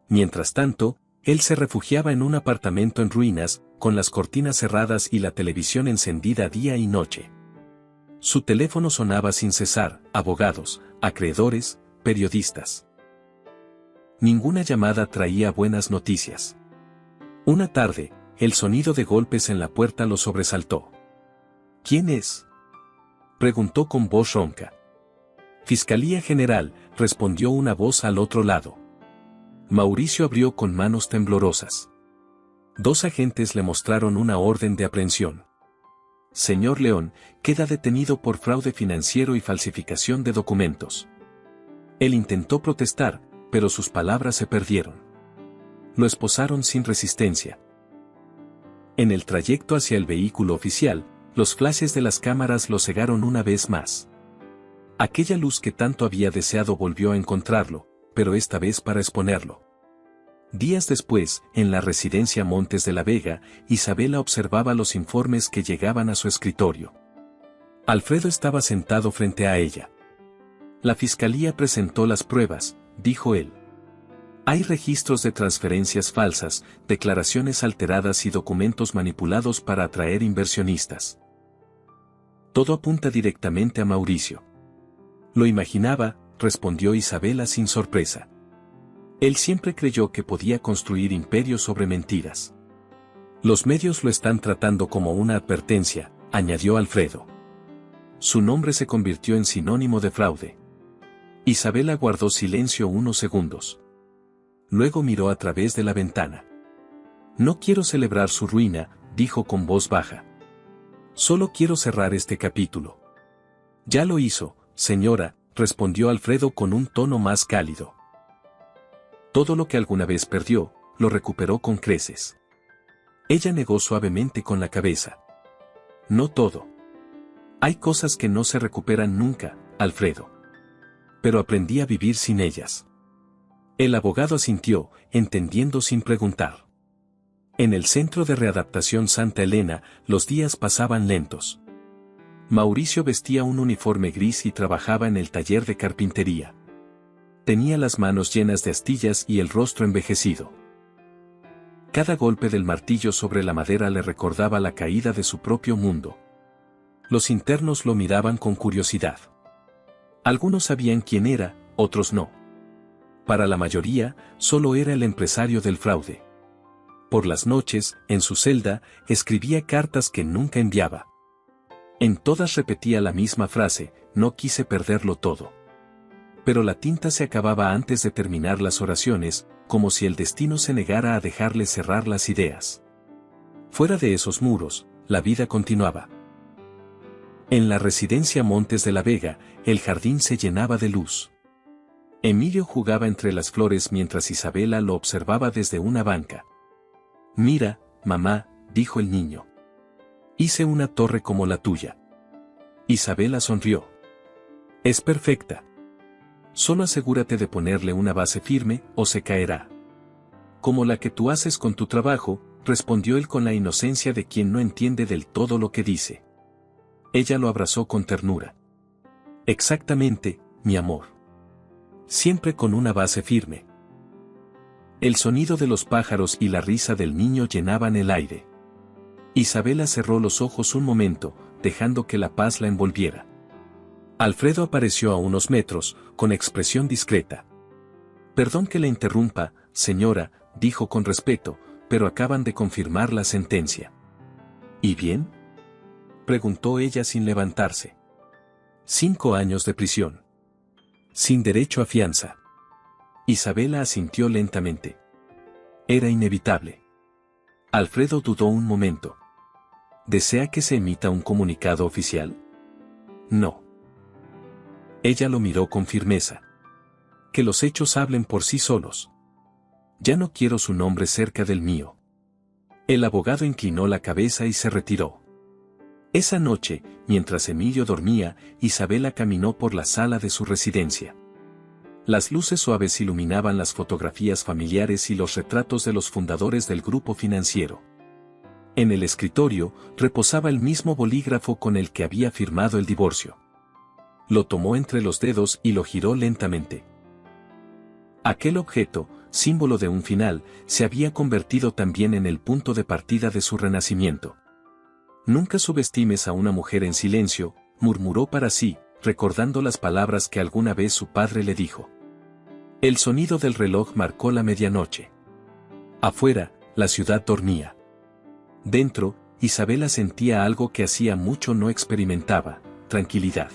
Mientras tanto, él se refugiaba en un apartamento en ruinas, con las cortinas cerradas y la televisión encendida día y noche. Su teléfono sonaba sin cesar: abogados, acreedores, periodistas. Ninguna llamada traía buenas noticias. Una tarde, el sonido de golpes en la puerta lo sobresaltó. ¿Quién es?, preguntó con voz ronca. Fiscalía General, respondió una voz al otro lado. Mauricio abrió con manos temblorosas. 2 agentes le mostraron una orden de aprehensión. Señor León, queda detenido por fraude financiero y falsificación de documentos. Él intentó protestar, pero sus palabras se perdieron. Lo esposaron sin resistencia. En el trayecto hacia el vehículo oficial, los flashes de las cámaras lo cegaron una vez más. Aquella luz que tanto había deseado volvió a encontrarlo, pero esta vez para exponerlo. Días después, en la residencia Montes de la Vega, Isabela observaba los informes que llegaban a su escritorio. Alfredo estaba sentado frente a ella. La fiscalía presentó las pruebas, dijo él. Hay registros de transferencias falsas, declaraciones alteradas y documentos manipulados para atraer inversionistas. Todo apunta directamente a Mauricio. Lo imaginaba, respondió Isabela sin sorpresa. Él siempre creyó que podía construir imperios sobre mentiras. Los medios lo están tratando como una advertencia, añadió Alfredo. Su nombre se convirtió en sinónimo de fraude. Isabela guardó silencio unos segundos. Luego miró a través de la ventana. No quiero celebrar su ruina, dijo con voz baja. Solo quiero cerrar este capítulo. Ya lo hizo, señora, respondió Alfredo con un tono más cálido. Todo lo que alguna vez perdió, lo recuperó con creces. Ella negó suavemente con la cabeza. No todo. Hay cosas que no se recuperan nunca, Alfredo. Pero aprendí a vivir sin ellas. El abogado asintió, entendiendo sin preguntar. En el Centro de Readaptación Santa Elena, los días pasaban lentos. Mauricio vestía un uniforme gris y trabajaba en el taller de carpintería. Tenía las manos llenas de astillas y el rostro envejecido. Cada golpe del martillo sobre la madera le recordaba la caída de su propio mundo. Los internos lo miraban con curiosidad. Algunos sabían quién era, otros no. Para la mayoría, solo era el empresario del fraude. Por las noches, en su celda, escribía cartas que nunca enviaba. En todas repetía la misma frase: no quise perderlo todo. Pero la tinta se acababa antes de terminar las oraciones, como si el destino se negara a dejarle cerrar las ideas. Fuera de esos muros, la vida continuaba. En la residencia Montes de la Vega, el jardín se llenaba de luz. Emilio jugaba entre las flores mientras Isabela lo observaba desde una banca. Mira, mamá, dijo el niño. Hice una torre como la tuya. Isabela sonrió. Es perfecta. Solo asegúrate de ponerle una base firme, o se caerá. Como la que tú haces con tu trabajo, respondió él con la inocencia de quien no entiende del todo lo que dice. Ella lo abrazó con ternura. Exactamente, mi amor. Siempre con una base firme. El sonido de los pájaros y la risa del niño llenaban el aire. Isabela cerró los ojos un momento, dejando que la paz la envolviera. Alfredo apareció a unos metros, con expresión discreta. «Perdón que le interrumpa, señora», dijo con respeto, «pero acaban de confirmar la sentencia». «¿Y bien?», preguntó ella sin levantarse. 5 años de prisión. Sin derecho a fianza. Isabela asintió lentamente. Era inevitable. Alfredo dudó un momento. ¿Desea que se emita un comunicado oficial? No. Ella lo miró con firmeza. Que los hechos hablen por sí solos. Ya no quiero su nombre cerca del mío. El abogado inclinó la cabeza y se retiró. Esa noche, mientras Emilio dormía, Isabela caminó por la sala de su residencia. Las luces suaves iluminaban las fotografías familiares y los retratos de los fundadores del grupo financiero. En el escritorio, reposaba el mismo bolígrafo con el que había firmado el divorcio. Lo tomó entre los dedos y lo giró lentamente. Aquel objeto, símbolo de un final, se había convertido también en el punto de partida de su renacimiento. «Nunca subestimes a una mujer en silencio», murmuró para sí, recordando las palabras que alguna vez su padre le dijo. El sonido del reloj marcó la medianoche. Afuera, la ciudad dormía. Dentro, Isabela sentía algo que hacía mucho no experimentaba: tranquilidad.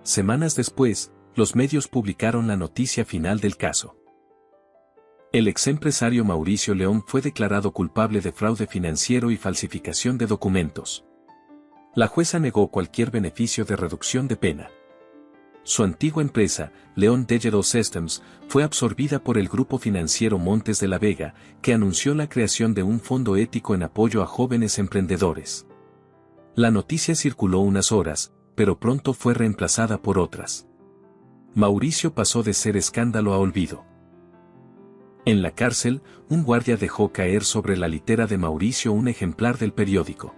Semanas después, los medios publicaron la noticia final del caso. El exempresario Mauricio León fue declarado culpable de fraude financiero y falsificación de documentos. La jueza negó cualquier beneficio de reducción de pena. Su antigua empresa, León Digital Systems, fue absorbida por el grupo financiero Montes de la Vega, que anunció la creación de un fondo ético en apoyo a jóvenes emprendedores. La noticia circuló unas horas, pero pronto fue reemplazada por otras. Mauricio pasó de ser escándalo a olvido. En la cárcel, un guardia dejó caer sobre la litera de Mauricio un ejemplar del periódico.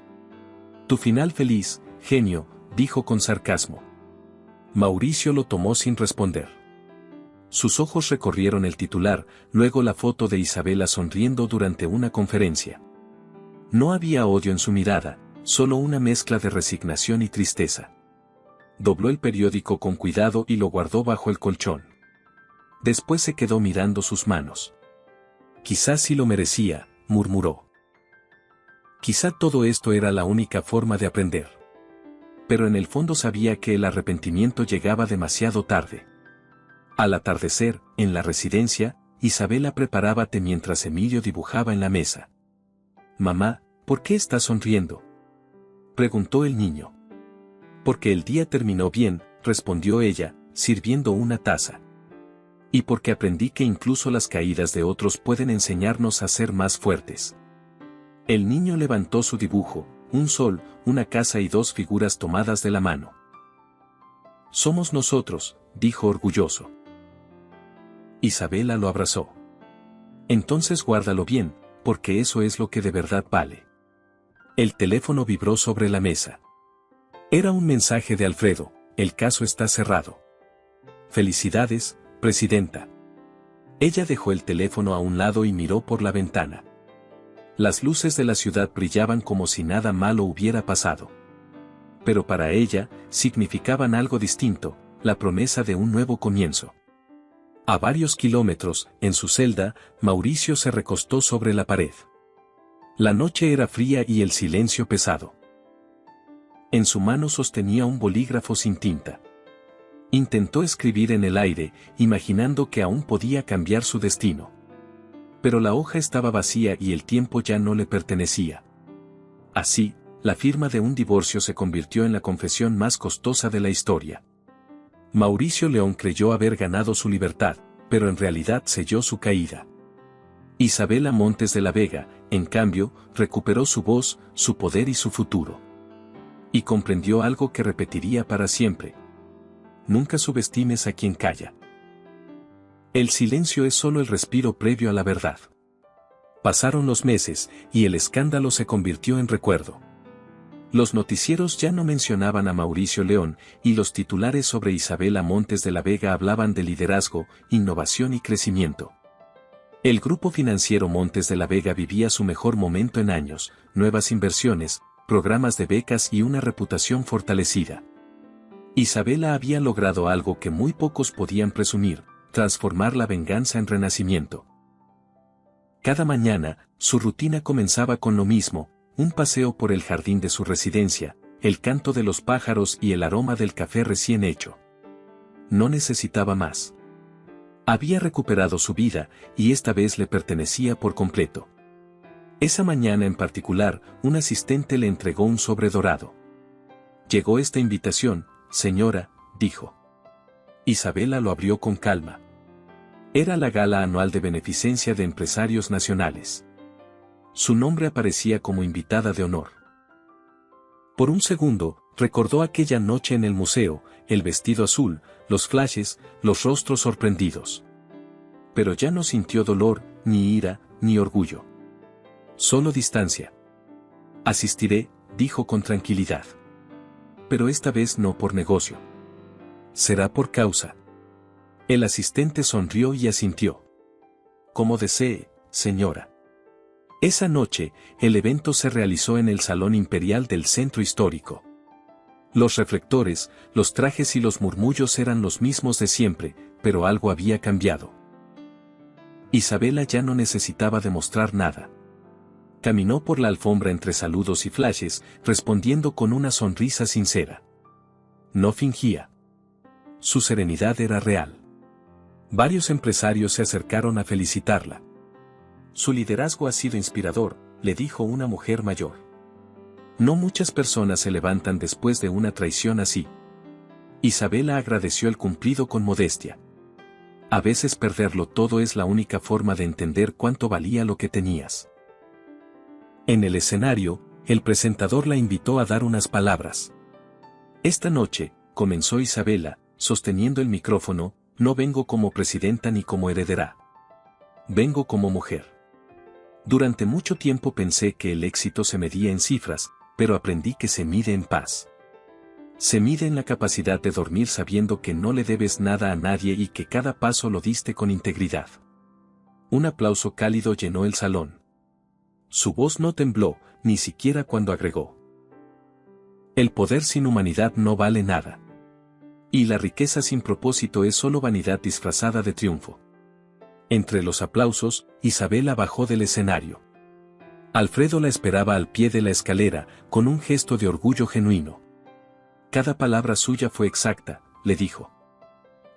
«Tu final feliz, genio», dijo con sarcasmo. Mauricio lo tomó sin responder. Sus ojos recorrieron el titular, luego la foto de Isabela sonriendo durante una conferencia. No había odio en su mirada, solo una mezcla de resignación y tristeza. Dobló el periódico con cuidado y lo guardó bajo el colchón. Después se quedó mirando sus manos. «Quizás sí lo merecía», murmuró. Quizá todo esto era la única forma de aprender. Pero en el fondo sabía que el arrepentimiento llegaba demasiado tarde. Al atardecer, en la residencia, Isabela preparaba té mientras Emilio dibujaba en la mesa. «Mamá, ¿por qué estás sonriendo?», preguntó el niño. «Porque el día terminó bien», respondió ella, sirviendo una taza. «Y porque aprendí que incluso las caídas de otros pueden enseñarnos a ser más fuertes». El niño levantó su dibujo, un sol, una casa y 2 figuras tomadas de la mano. «Somos nosotros», dijo orgulloso. Isabela lo abrazó. «Entonces guárdalo bien, porque eso es lo que de verdad vale». El teléfono vibró sobre la mesa. Era un mensaje de Alfredo: «El caso está cerrado». «Felicidades, presidenta». Ella dejó el teléfono a un lado y miró por la ventana. Las luces de la ciudad brillaban como si nada malo hubiera pasado. Pero para ella, significaban algo distinto: la promesa de un nuevo comienzo. A varios kilómetros, en su celda, Mauricio se recostó sobre la pared. La noche era fría y el silencio pesado. En su mano sostenía un bolígrafo sin tinta. Intentó escribir en el aire, imaginando que aún podía cambiar su destino. Pero la hoja estaba vacía y el tiempo ya no le pertenecía. Así, la firma de un divorcio se convirtió en la confesión más costosa de la historia. Mauricio León creyó haber ganado su libertad, pero en realidad selló su caída. Isabela Montes de la Vega, en cambio, recuperó su voz, su poder y su futuro. Y comprendió algo que repetiría para siempre: nunca subestimes a quien calla. El silencio es solo el respiro previo a la verdad. Pasaron los meses, y el escándalo se convirtió en recuerdo. Los noticieros ya no mencionaban a Mauricio León, y los titulares sobre Isabela Montes de la Vega hablaban de liderazgo, innovación y crecimiento. El grupo financiero Montes de la Vega vivía su mejor momento en años: nuevas inversiones, programas de becas y una reputación fortalecida. Isabela había logrado algo que muy pocos podían presumir: transformar la venganza en renacimiento. Cada mañana, su rutina comenzaba con lo mismo: un paseo por el jardín de su residencia, el canto de los pájaros y el aroma del café recién hecho. No necesitaba más. Había recuperado su vida, y esta vez le pertenecía por completo. Esa mañana en particular, un asistente le entregó un sobre dorado. «Llegó esta invitación, señora», dijo. Isabela lo abrió con calma. Era la gala anual de beneficencia de empresarios nacionales. Su nombre aparecía como invitada de honor. Por un segundo, recordó aquella noche en el museo, el vestido azul, los flashes, los rostros sorprendidos. Pero ya no sintió dolor, ni ira, ni orgullo. Solo distancia. «Asistiré», dijo con tranquilidad. «Pero esta vez no por negocio. Será por causa». El asistente sonrió y asintió. «Como desee, señora». Esa noche, el evento se realizó en el Salón Imperial del Centro Histórico. Los reflectores, los trajes y los murmullos eran los mismos de siempre, pero algo había cambiado. Isabela ya no necesitaba demostrar nada. Caminó por la alfombra entre saludos y flashes, respondiendo con una sonrisa sincera. No fingía. Su serenidad era real. Varios empresarios se acercaron a felicitarla. «Su liderazgo ha sido inspirador», le dijo una mujer mayor. «No muchas personas se levantan después de una traición así». Isabela agradeció el cumplido con modestia. A veces perderlo todo es la única forma de entender cuánto valía lo que tenías. En el escenario, el presentador la invitó a dar unas palabras. «Esta noche», comenzó Isabela, sosteniendo el micrófono, «no vengo como presidenta ni como heredera. Vengo como mujer. Durante mucho tiempo pensé que el éxito se medía en cifras, pero aprendí que se mide en paz. Se mide en la capacidad de dormir sabiendo que no le debes nada a nadie y que cada paso lo diste con integridad». Un aplauso cálido llenó el salón. Su voz no tembló, ni siquiera cuando agregó: «El poder sin humanidad no vale nada. Y la riqueza sin propósito es solo vanidad disfrazada de triunfo». Entre los aplausos, Isabela bajó del escenario. Alfredo la esperaba al pie de la escalera, con un gesto de orgullo genuino. «Cada palabra suya fue exacta», le dijo.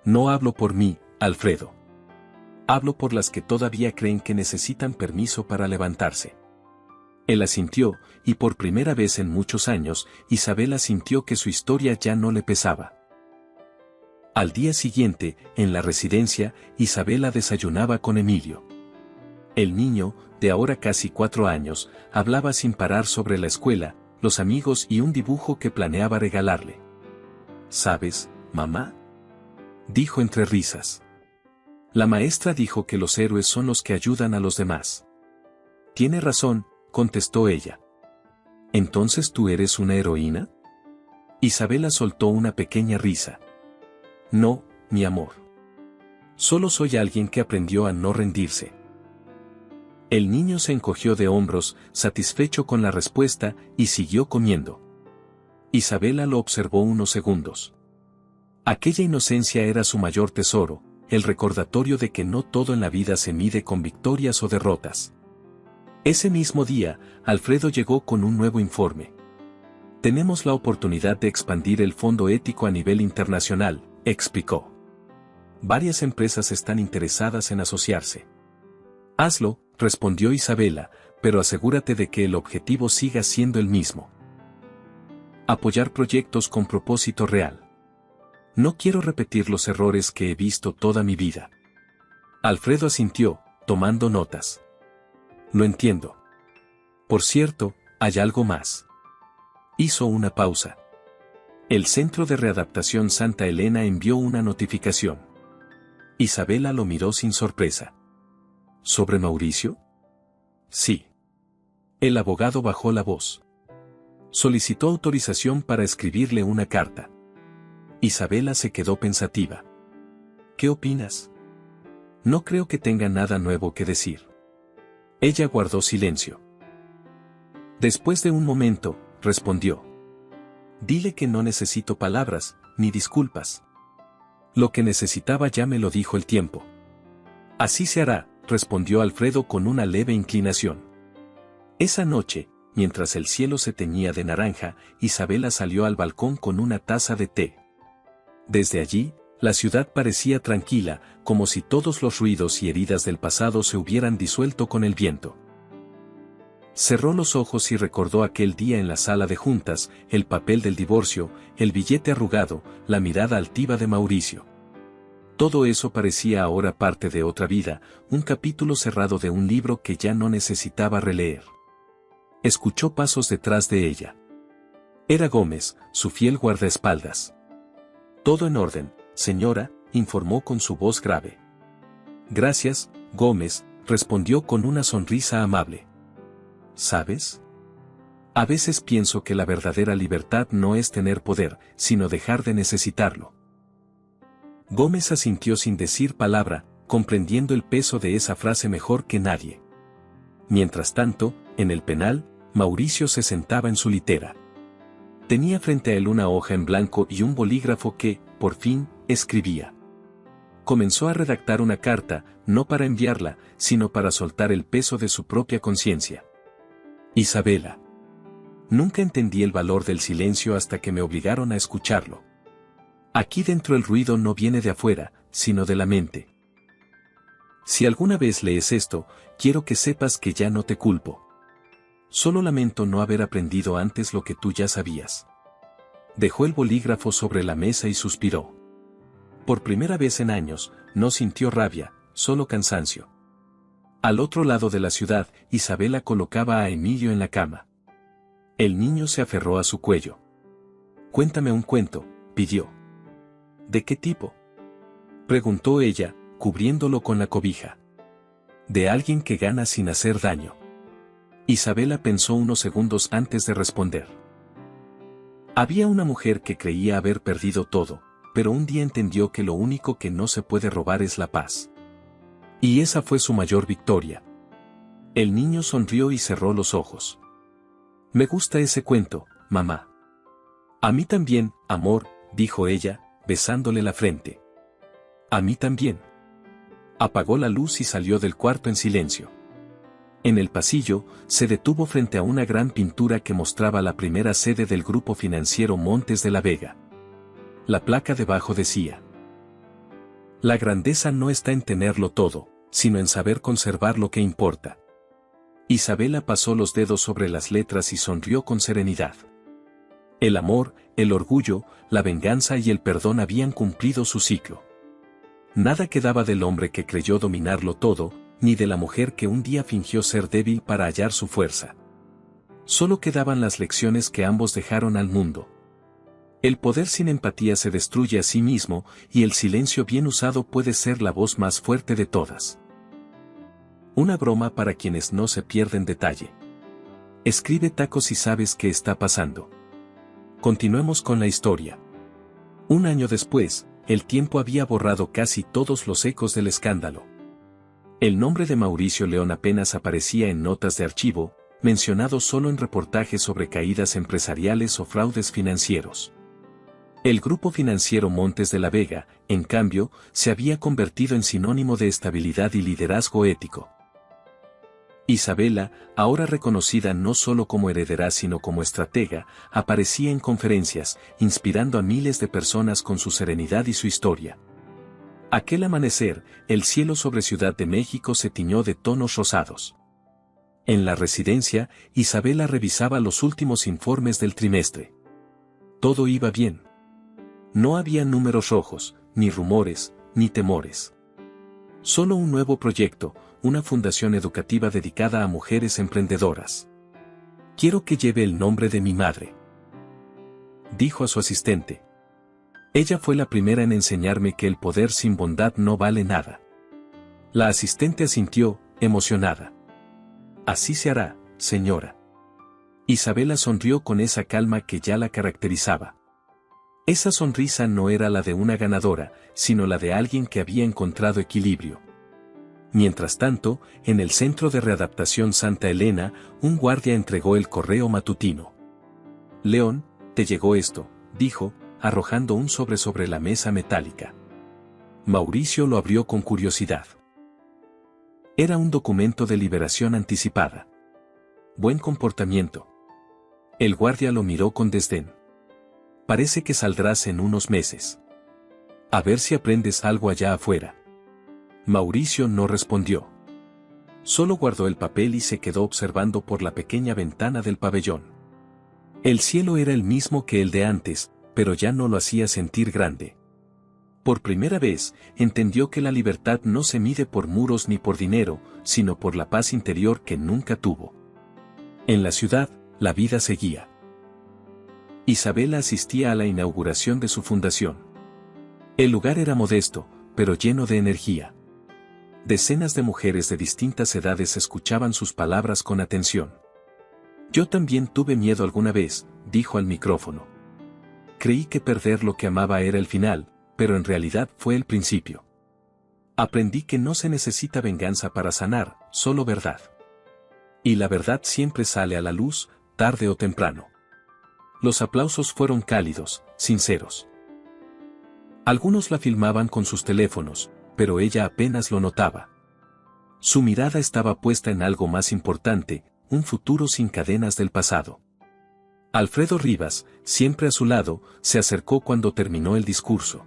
«No hablo por mí, Alfredo. Hablo por las que todavía creen que necesitan permiso para levantarse». Él asintió, y por primera vez en muchos años, Isabela sintió que su historia ya no le pesaba. Al día siguiente, en la residencia, Isabela desayunaba con Emilio. El niño, de ahora casi 4 años, hablaba sin parar sobre la escuela, los amigos y un dibujo que planeaba regalarle. «¿Sabes, mamá?», dijo entre risas. «La maestra dijo que los héroes son los que ayudan a los demás». «Tiene razón», contestó ella. «¿Entonces tú eres una heroína?». Isabela soltó una pequeña risa. «No, mi amor. Solo soy alguien que aprendió a no rendirse». El niño se encogió de hombros, satisfecho con la respuesta, y siguió comiendo. Isabela lo observó unos segundos. Aquella inocencia era su mayor tesoro, el recordatorio de que no todo en la vida se mide con victorias o derrotas. Ese mismo día, Alfredo llegó con un nuevo informe. «Tenemos la oportunidad de expandir el fondo ético a nivel internacional», explicó. «Varias empresas están interesadas en asociarse». «Hazlo», respondió Isabela, «pero asegúrate de que el objetivo siga siendo el mismo. Apoyar proyectos con propósito real. No quiero repetir los errores que he visto toda mi vida». Alfredo asintió, tomando notas. «Lo entiendo. Por cierto, hay algo más». Hizo una pausa. El Centro de Readaptación Santa Elena envió una notificación. Isabela lo miró sin sorpresa. ¿Sobre Mauricio? Sí. El abogado bajó la voz. Solicitó autorización para escribirle una carta. Isabela se quedó pensativa. ¿Qué opinas? No creo que tenga nada nuevo que decir. Ella guardó silencio. Después de un momento, respondió. Dile que no necesito palabras, ni disculpas. Lo que necesitaba ya me lo dijo el tiempo. Así se hará, respondió Alfredo con una leve inclinación. Esa noche, mientras el cielo se teñía de naranja, Isabela salió al balcón con una taza de té. Desde allí, la ciudad parecía tranquila, como si todos los ruidos y heridas del pasado se hubieran disuelto con el viento. Cerró los ojos y recordó aquel día en la sala de juntas, el papel del divorcio, el billete arrugado, la mirada altiva de Mauricio. Todo eso parecía ahora parte de otra vida, un capítulo cerrado de un libro que ya no necesitaba releer. Escuchó pasos detrás de ella. Era Gómez, su fiel guardaespaldas. Todo en orden, señora, informó con su voz grave. Gracias, Gómez, respondió con una sonrisa amable. ¿Sabes? A veces pienso que la verdadera libertad no es tener poder, sino dejar de necesitarlo. Gómez asintió sin decir palabra, comprendiendo el peso de esa frase mejor que nadie. Mientras tanto, en el penal, Mauricio se sentaba en su litera. Tenía frente a él una hoja en blanco y un bolígrafo que, por fin, escribía. Comenzó a redactar una carta, no para enviarla, sino para soltar el peso de su propia conciencia. Isabela. Nunca entendí el valor del silencio hasta que me obligaron a escucharlo. Aquí dentro el ruido no viene de afuera, sino de la mente. Si alguna vez lees esto, quiero que sepas que ya no te culpo. Solo lamento no haber aprendido antes lo que tú ya sabías. Dejó el bolígrafo sobre la mesa y suspiró. Por primera vez en años, no sintió rabia, solo cansancio. Al otro lado de la ciudad, Isabela colocaba a Emilio en la cama. El niño se aferró a su cuello. Cuéntame un cuento, pidió. ¿De qué tipo? Preguntó ella, cubriéndolo con la cobija. De alguien que gana sin hacer daño. Isabela pensó unos segundos antes de responder. Había una mujer que creía haber perdido todo, pero un día entendió que lo único que no se puede robar es la paz. Y esa fue su mayor victoria. El niño sonrió y cerró los ojos. Me gusta ese cuento, mamá. A mí también, amor, dijo ella, besándole la frente. A mí también. Apagó la luz y salió del cuarto en silencio. En el pasillo, se detuvo frente a una gran pintura que mostraba la primera sede del grupo financiero Montes de la Vega. La placa debajo decía: la grandeza no está en tenerlo todo, sino en saber conservar lo que importa. Isabela pasó los dedos sobre las letras y sonrió con serenidad. El amor, el orgullo, la venganza y el perdón habían cumplido su ciclo. Nada quedaba del hombre que creyó dominarlo todo, ni de la mujer que un día fingió ser débil para hallar su fuerza. Solo quedaban las lecciones que ambos dejaron al mundo. El poder sin empatía se destruye a sí mismo, y el silencio bien usado puede ser la voz más fuerte de todas. Una broma para quienes no se pierden detalle. Escribe tacos si sabes qué está pasando. Continuemos con la historia. Un año después, el tiempo había borrado casi todos los ecos del escándalo. El nombre de Mauricio León apenas aparecía en notas de archivo, mencionado solo en reportajes sobre caídas empresariales o fraudes financieros. El grupo financiero Montes de la Vega, en cambio, se había convertido en sinónimo de estabilidad y liderazgo ético. Isabela, ahora reconocida no solo como heredera sino como estratega, aparecía en conferencias, inspirando a miles de personas con su serenidad y su historia. Aquel amanecer, el cielo sobre Ciudad de México se tiñó de tonos rosados. En la residencia, Isabela revisaba los últimos informes del trimestre. Todo iba bien. No había números rojos, ni rumores, ni temores. Solo un nuevo proyecto, una fundación educativa dedicada a mujeres emprendedoras. Quiero que lleve el nombre de mi madre, dijo a su asistente. Ella fue la primera en enseñarme que el poder sin bondad no vale nada. La asistente asintió, emocionada. Así se hará, señora. Isabela sonrió con esa calma que ya la caracterizaba. Esa sonrisa no era la de una ganadora, sino la de alguien que había encontrado equilibrio. Mientras tanto, en el Centro de Readaptación Santa Elena, un guardia entregó el correo matutino. León, te llegó esto, dijo, arrojando un sobre la mesa metálica. Mauricio lo abrió con curiosidad. Era un documento de liberación anticipada. Buen comportamiento. El guardia lo miró con desdén. Parece que saldrás en unos meses. A ver si aprendes algo allá afuera. Mauricio no respondió. Solo guardó el papel y se quedó observando por la pequeña ventana del pabellón. El cielo era el mismo que el de antes, pero ya no lo hacía sentir grande. Por primera vez, entendió que la libertad no se mide por muros ni por dinero, sino por la paz interior que nunca tuvo. En la ciudad, la vida seguía. Isabela asistía a la inauguración de su fundación. El lugar era modesto, pero lleno de energía. Decenas de mujeres de distintas edades escuchaban sus palabras con atención. Yo también tuve miedo alguna vez, dijo al micrófono. Creí que perder lo que amaba era el final, pero en realidad fue el principio. Aprendí que no se necesita venganza para sanar, solo verdad. Y la verdad siempre sale a la luz, tarde o temprano. Los aplausos fueron cálidos, sinceros. Algunos la filmaban con sus teléfonos, pero ella apenas lo notaba. Su mirada estaba puesta en algo más importante, un futuro sin cadenas del pasado. Alfredo Rivas, siempre a su lado, se acercó cuando terminó el discurso.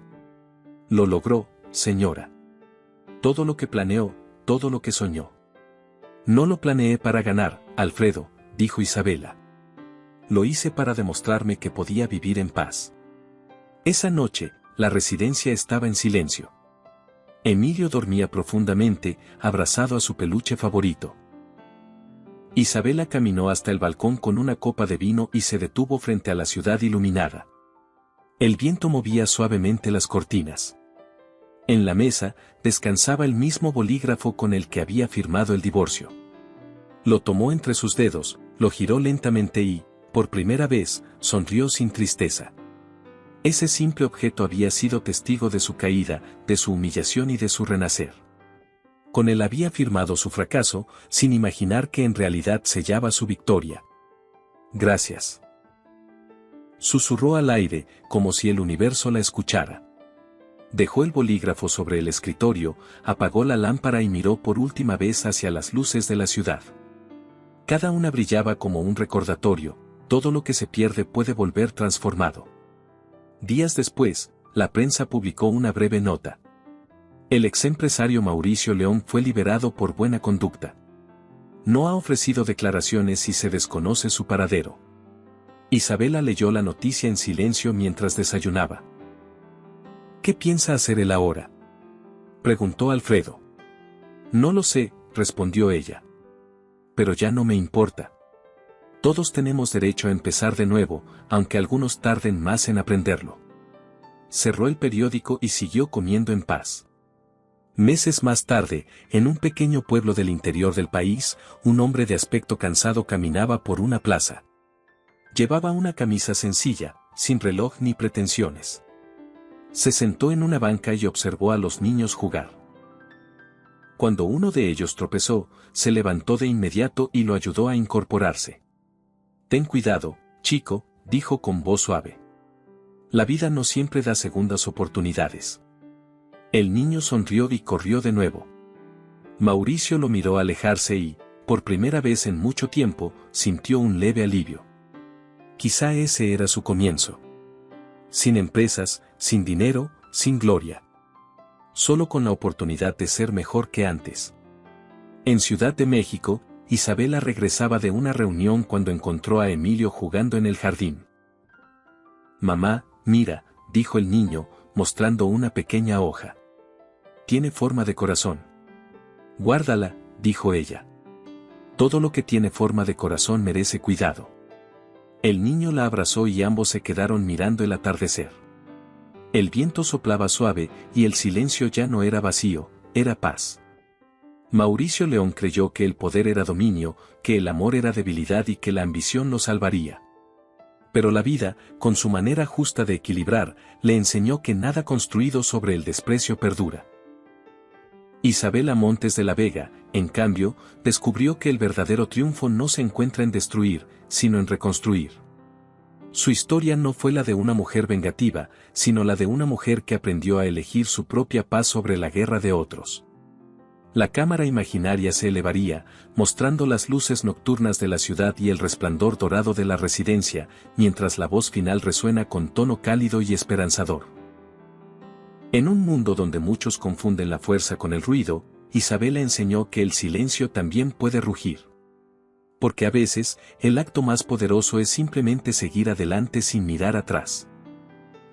Lo logró, señora. Todo lo que planeó, todo lo que soñó. No lo planeé para ganar, Alfredo, dijo Isabela. Lo hice para demostrarme que podía vivir en paz. Esa noche, la residencia estaba en silencio. Emilio dormía profundamente, abrazado a su peluche favorito. Isabela caminó hasta el balcón con una copa de vino y se detuvo frente a la ciudad iluminada. El viento movía suavemente las cortinas. En la mesa, descansaba el mismo bolígrafo con el que había firmado el divorcio. Lo tomó entre sus dedos, lo giró lentamente y, por primera vez, sonrió sin tristeza. Ese simple objeto había sido testigo de su caída, de su humillación y de su renacer. Con él había firmado su fracaso, sin imaginar que en realidad sellaba su victoria. Gracias. Susurró al aire, como si el universo la escuchara. Dejó el bolígrafo sobre el escritorio, apagó la lámpara y miró por última vez hacia las luces de la ciudad. Cada una brillaba como un recordatorio, todo lo que se pierde puede volver transformado. Días después, la prensa publicó una breve nota. El exempresario Mauricio León fue liberado por buena conducta. No ha ofrecido declaraciones y se desconoce su paradero. Isabela leyó la noticia en silencio mientras desayunaba. ¿Qué piensa hacer él ahora?, preguntó Alfredo. No lo sé, respondió ella. Pero ya no me importa. Todos tenemos derecho a empezar de nuevo, aunque algunos tarden más en aprenderlo. Cerró el periódico y siguió comiendo en paz. Meses más tarde, en un pequeño pueblo del interior del país, un hombre de aspecto cansado caminaba por una plaza. Llevaba una camisa sencilla, sin reloj ni pretensiones. Se sentó en una banca y observó a los niños jugar. Cuando uno de ellos tropezó, se levantó de inmediato y lo ayudó a incorporarse. Ten cuidado, chico, dijo con voz suave. La vida no siempre da segundas oportunidades. El niño sonrió y corrió de nuevo. Mauricio lo miró alejarse y, por primera vez en mucho tiempo, sintió un leve alivio. Quizá ese era su comienzo. Sin empresas, sin dinero, sin gloria. Solo con la oportunidad de ser mejor que antes. En Ciudad de México, Isabela regresaba de una reunión cuando encontró a Emilio jugando en el jardín. Mamá, mira, dijo el niño, mostrando una pequeña hoja. Tiene forma de corazón. Guárdala, dijo ella. Todo lo que tiene forma de corazón merece cuidado. El niño la abrazó y ambos se quedaron mirando el atardecer. El viento soplaba suave y el silencio ya no era vacío, era paz. Mauricio León creyó que el poder era dominio, que el amor era debilidad y que la ambición lo salvaría. Pero la vida, con su manera justa de equilibrar, le enseñó que nada construido sobre el desprecio perdura. Isabela Montes de la Vega, en cambio, descubrió que el verdadero triunfo no se encuentra en destruir, sino en reconstruir. Su historia no fue la de una mujer vengativa, sino la de una mujer que aprendió a elegir su propia paz sobre la guerra de otros. La cámara imaginaria se elevaría, mostrando las luces nocturnas de la ciudad y el resplandor dorado de la residencia, mientras la voz final resuena con tono cálido y esperanzador. En un mundo donde muchos confunden la fuerza con el ruido, Isabela enseñó que el silencio también puede rugir. Porque a veces, el acto más poderoso es simplemente seguir adelante sin mirar atrás.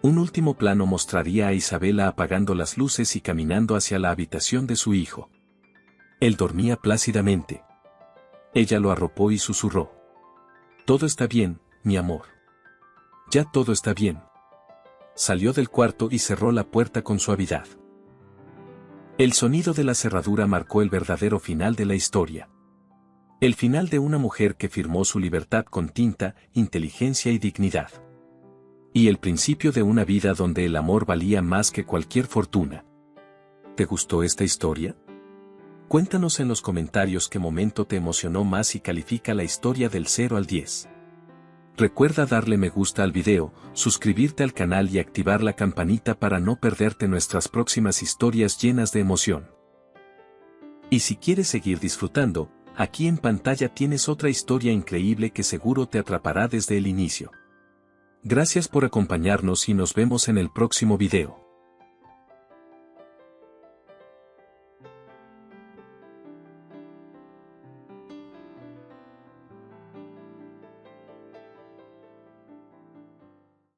Un último plano mostraría a Isabela apagando las luces y caminando hacia la habitación de su hijo. Él dormía plácidamente. Ella lo arropó y susurró: «Todo está bien, mi amor. Ya todo está bien». Salió del cuarto y cerró la puerta con suavidad. El sonido de la cerradura marcó el verdadero final de la historia. El final de una mujer que firmó su libertad con tinta, inteligencia y dignidad. Y el principio de una vida donde el amor valía más que cualquier fortuna. ¿Te gustó esta historia? Cuéntanos en los comentarios qué momento te emocionó más y califica la historia del 0 al 10. Recuerda darle me gusta al video, suscribirte al canal y activar la campanita para no perderte nuestras próximas historias llenas de emoción. Y si quieres seguir disfrutando, aquí en pantalla tienes otra historia increíble que seguro te atrapará desde el inicio. Gracias por acompañarnos y nos vemos en el próximo video.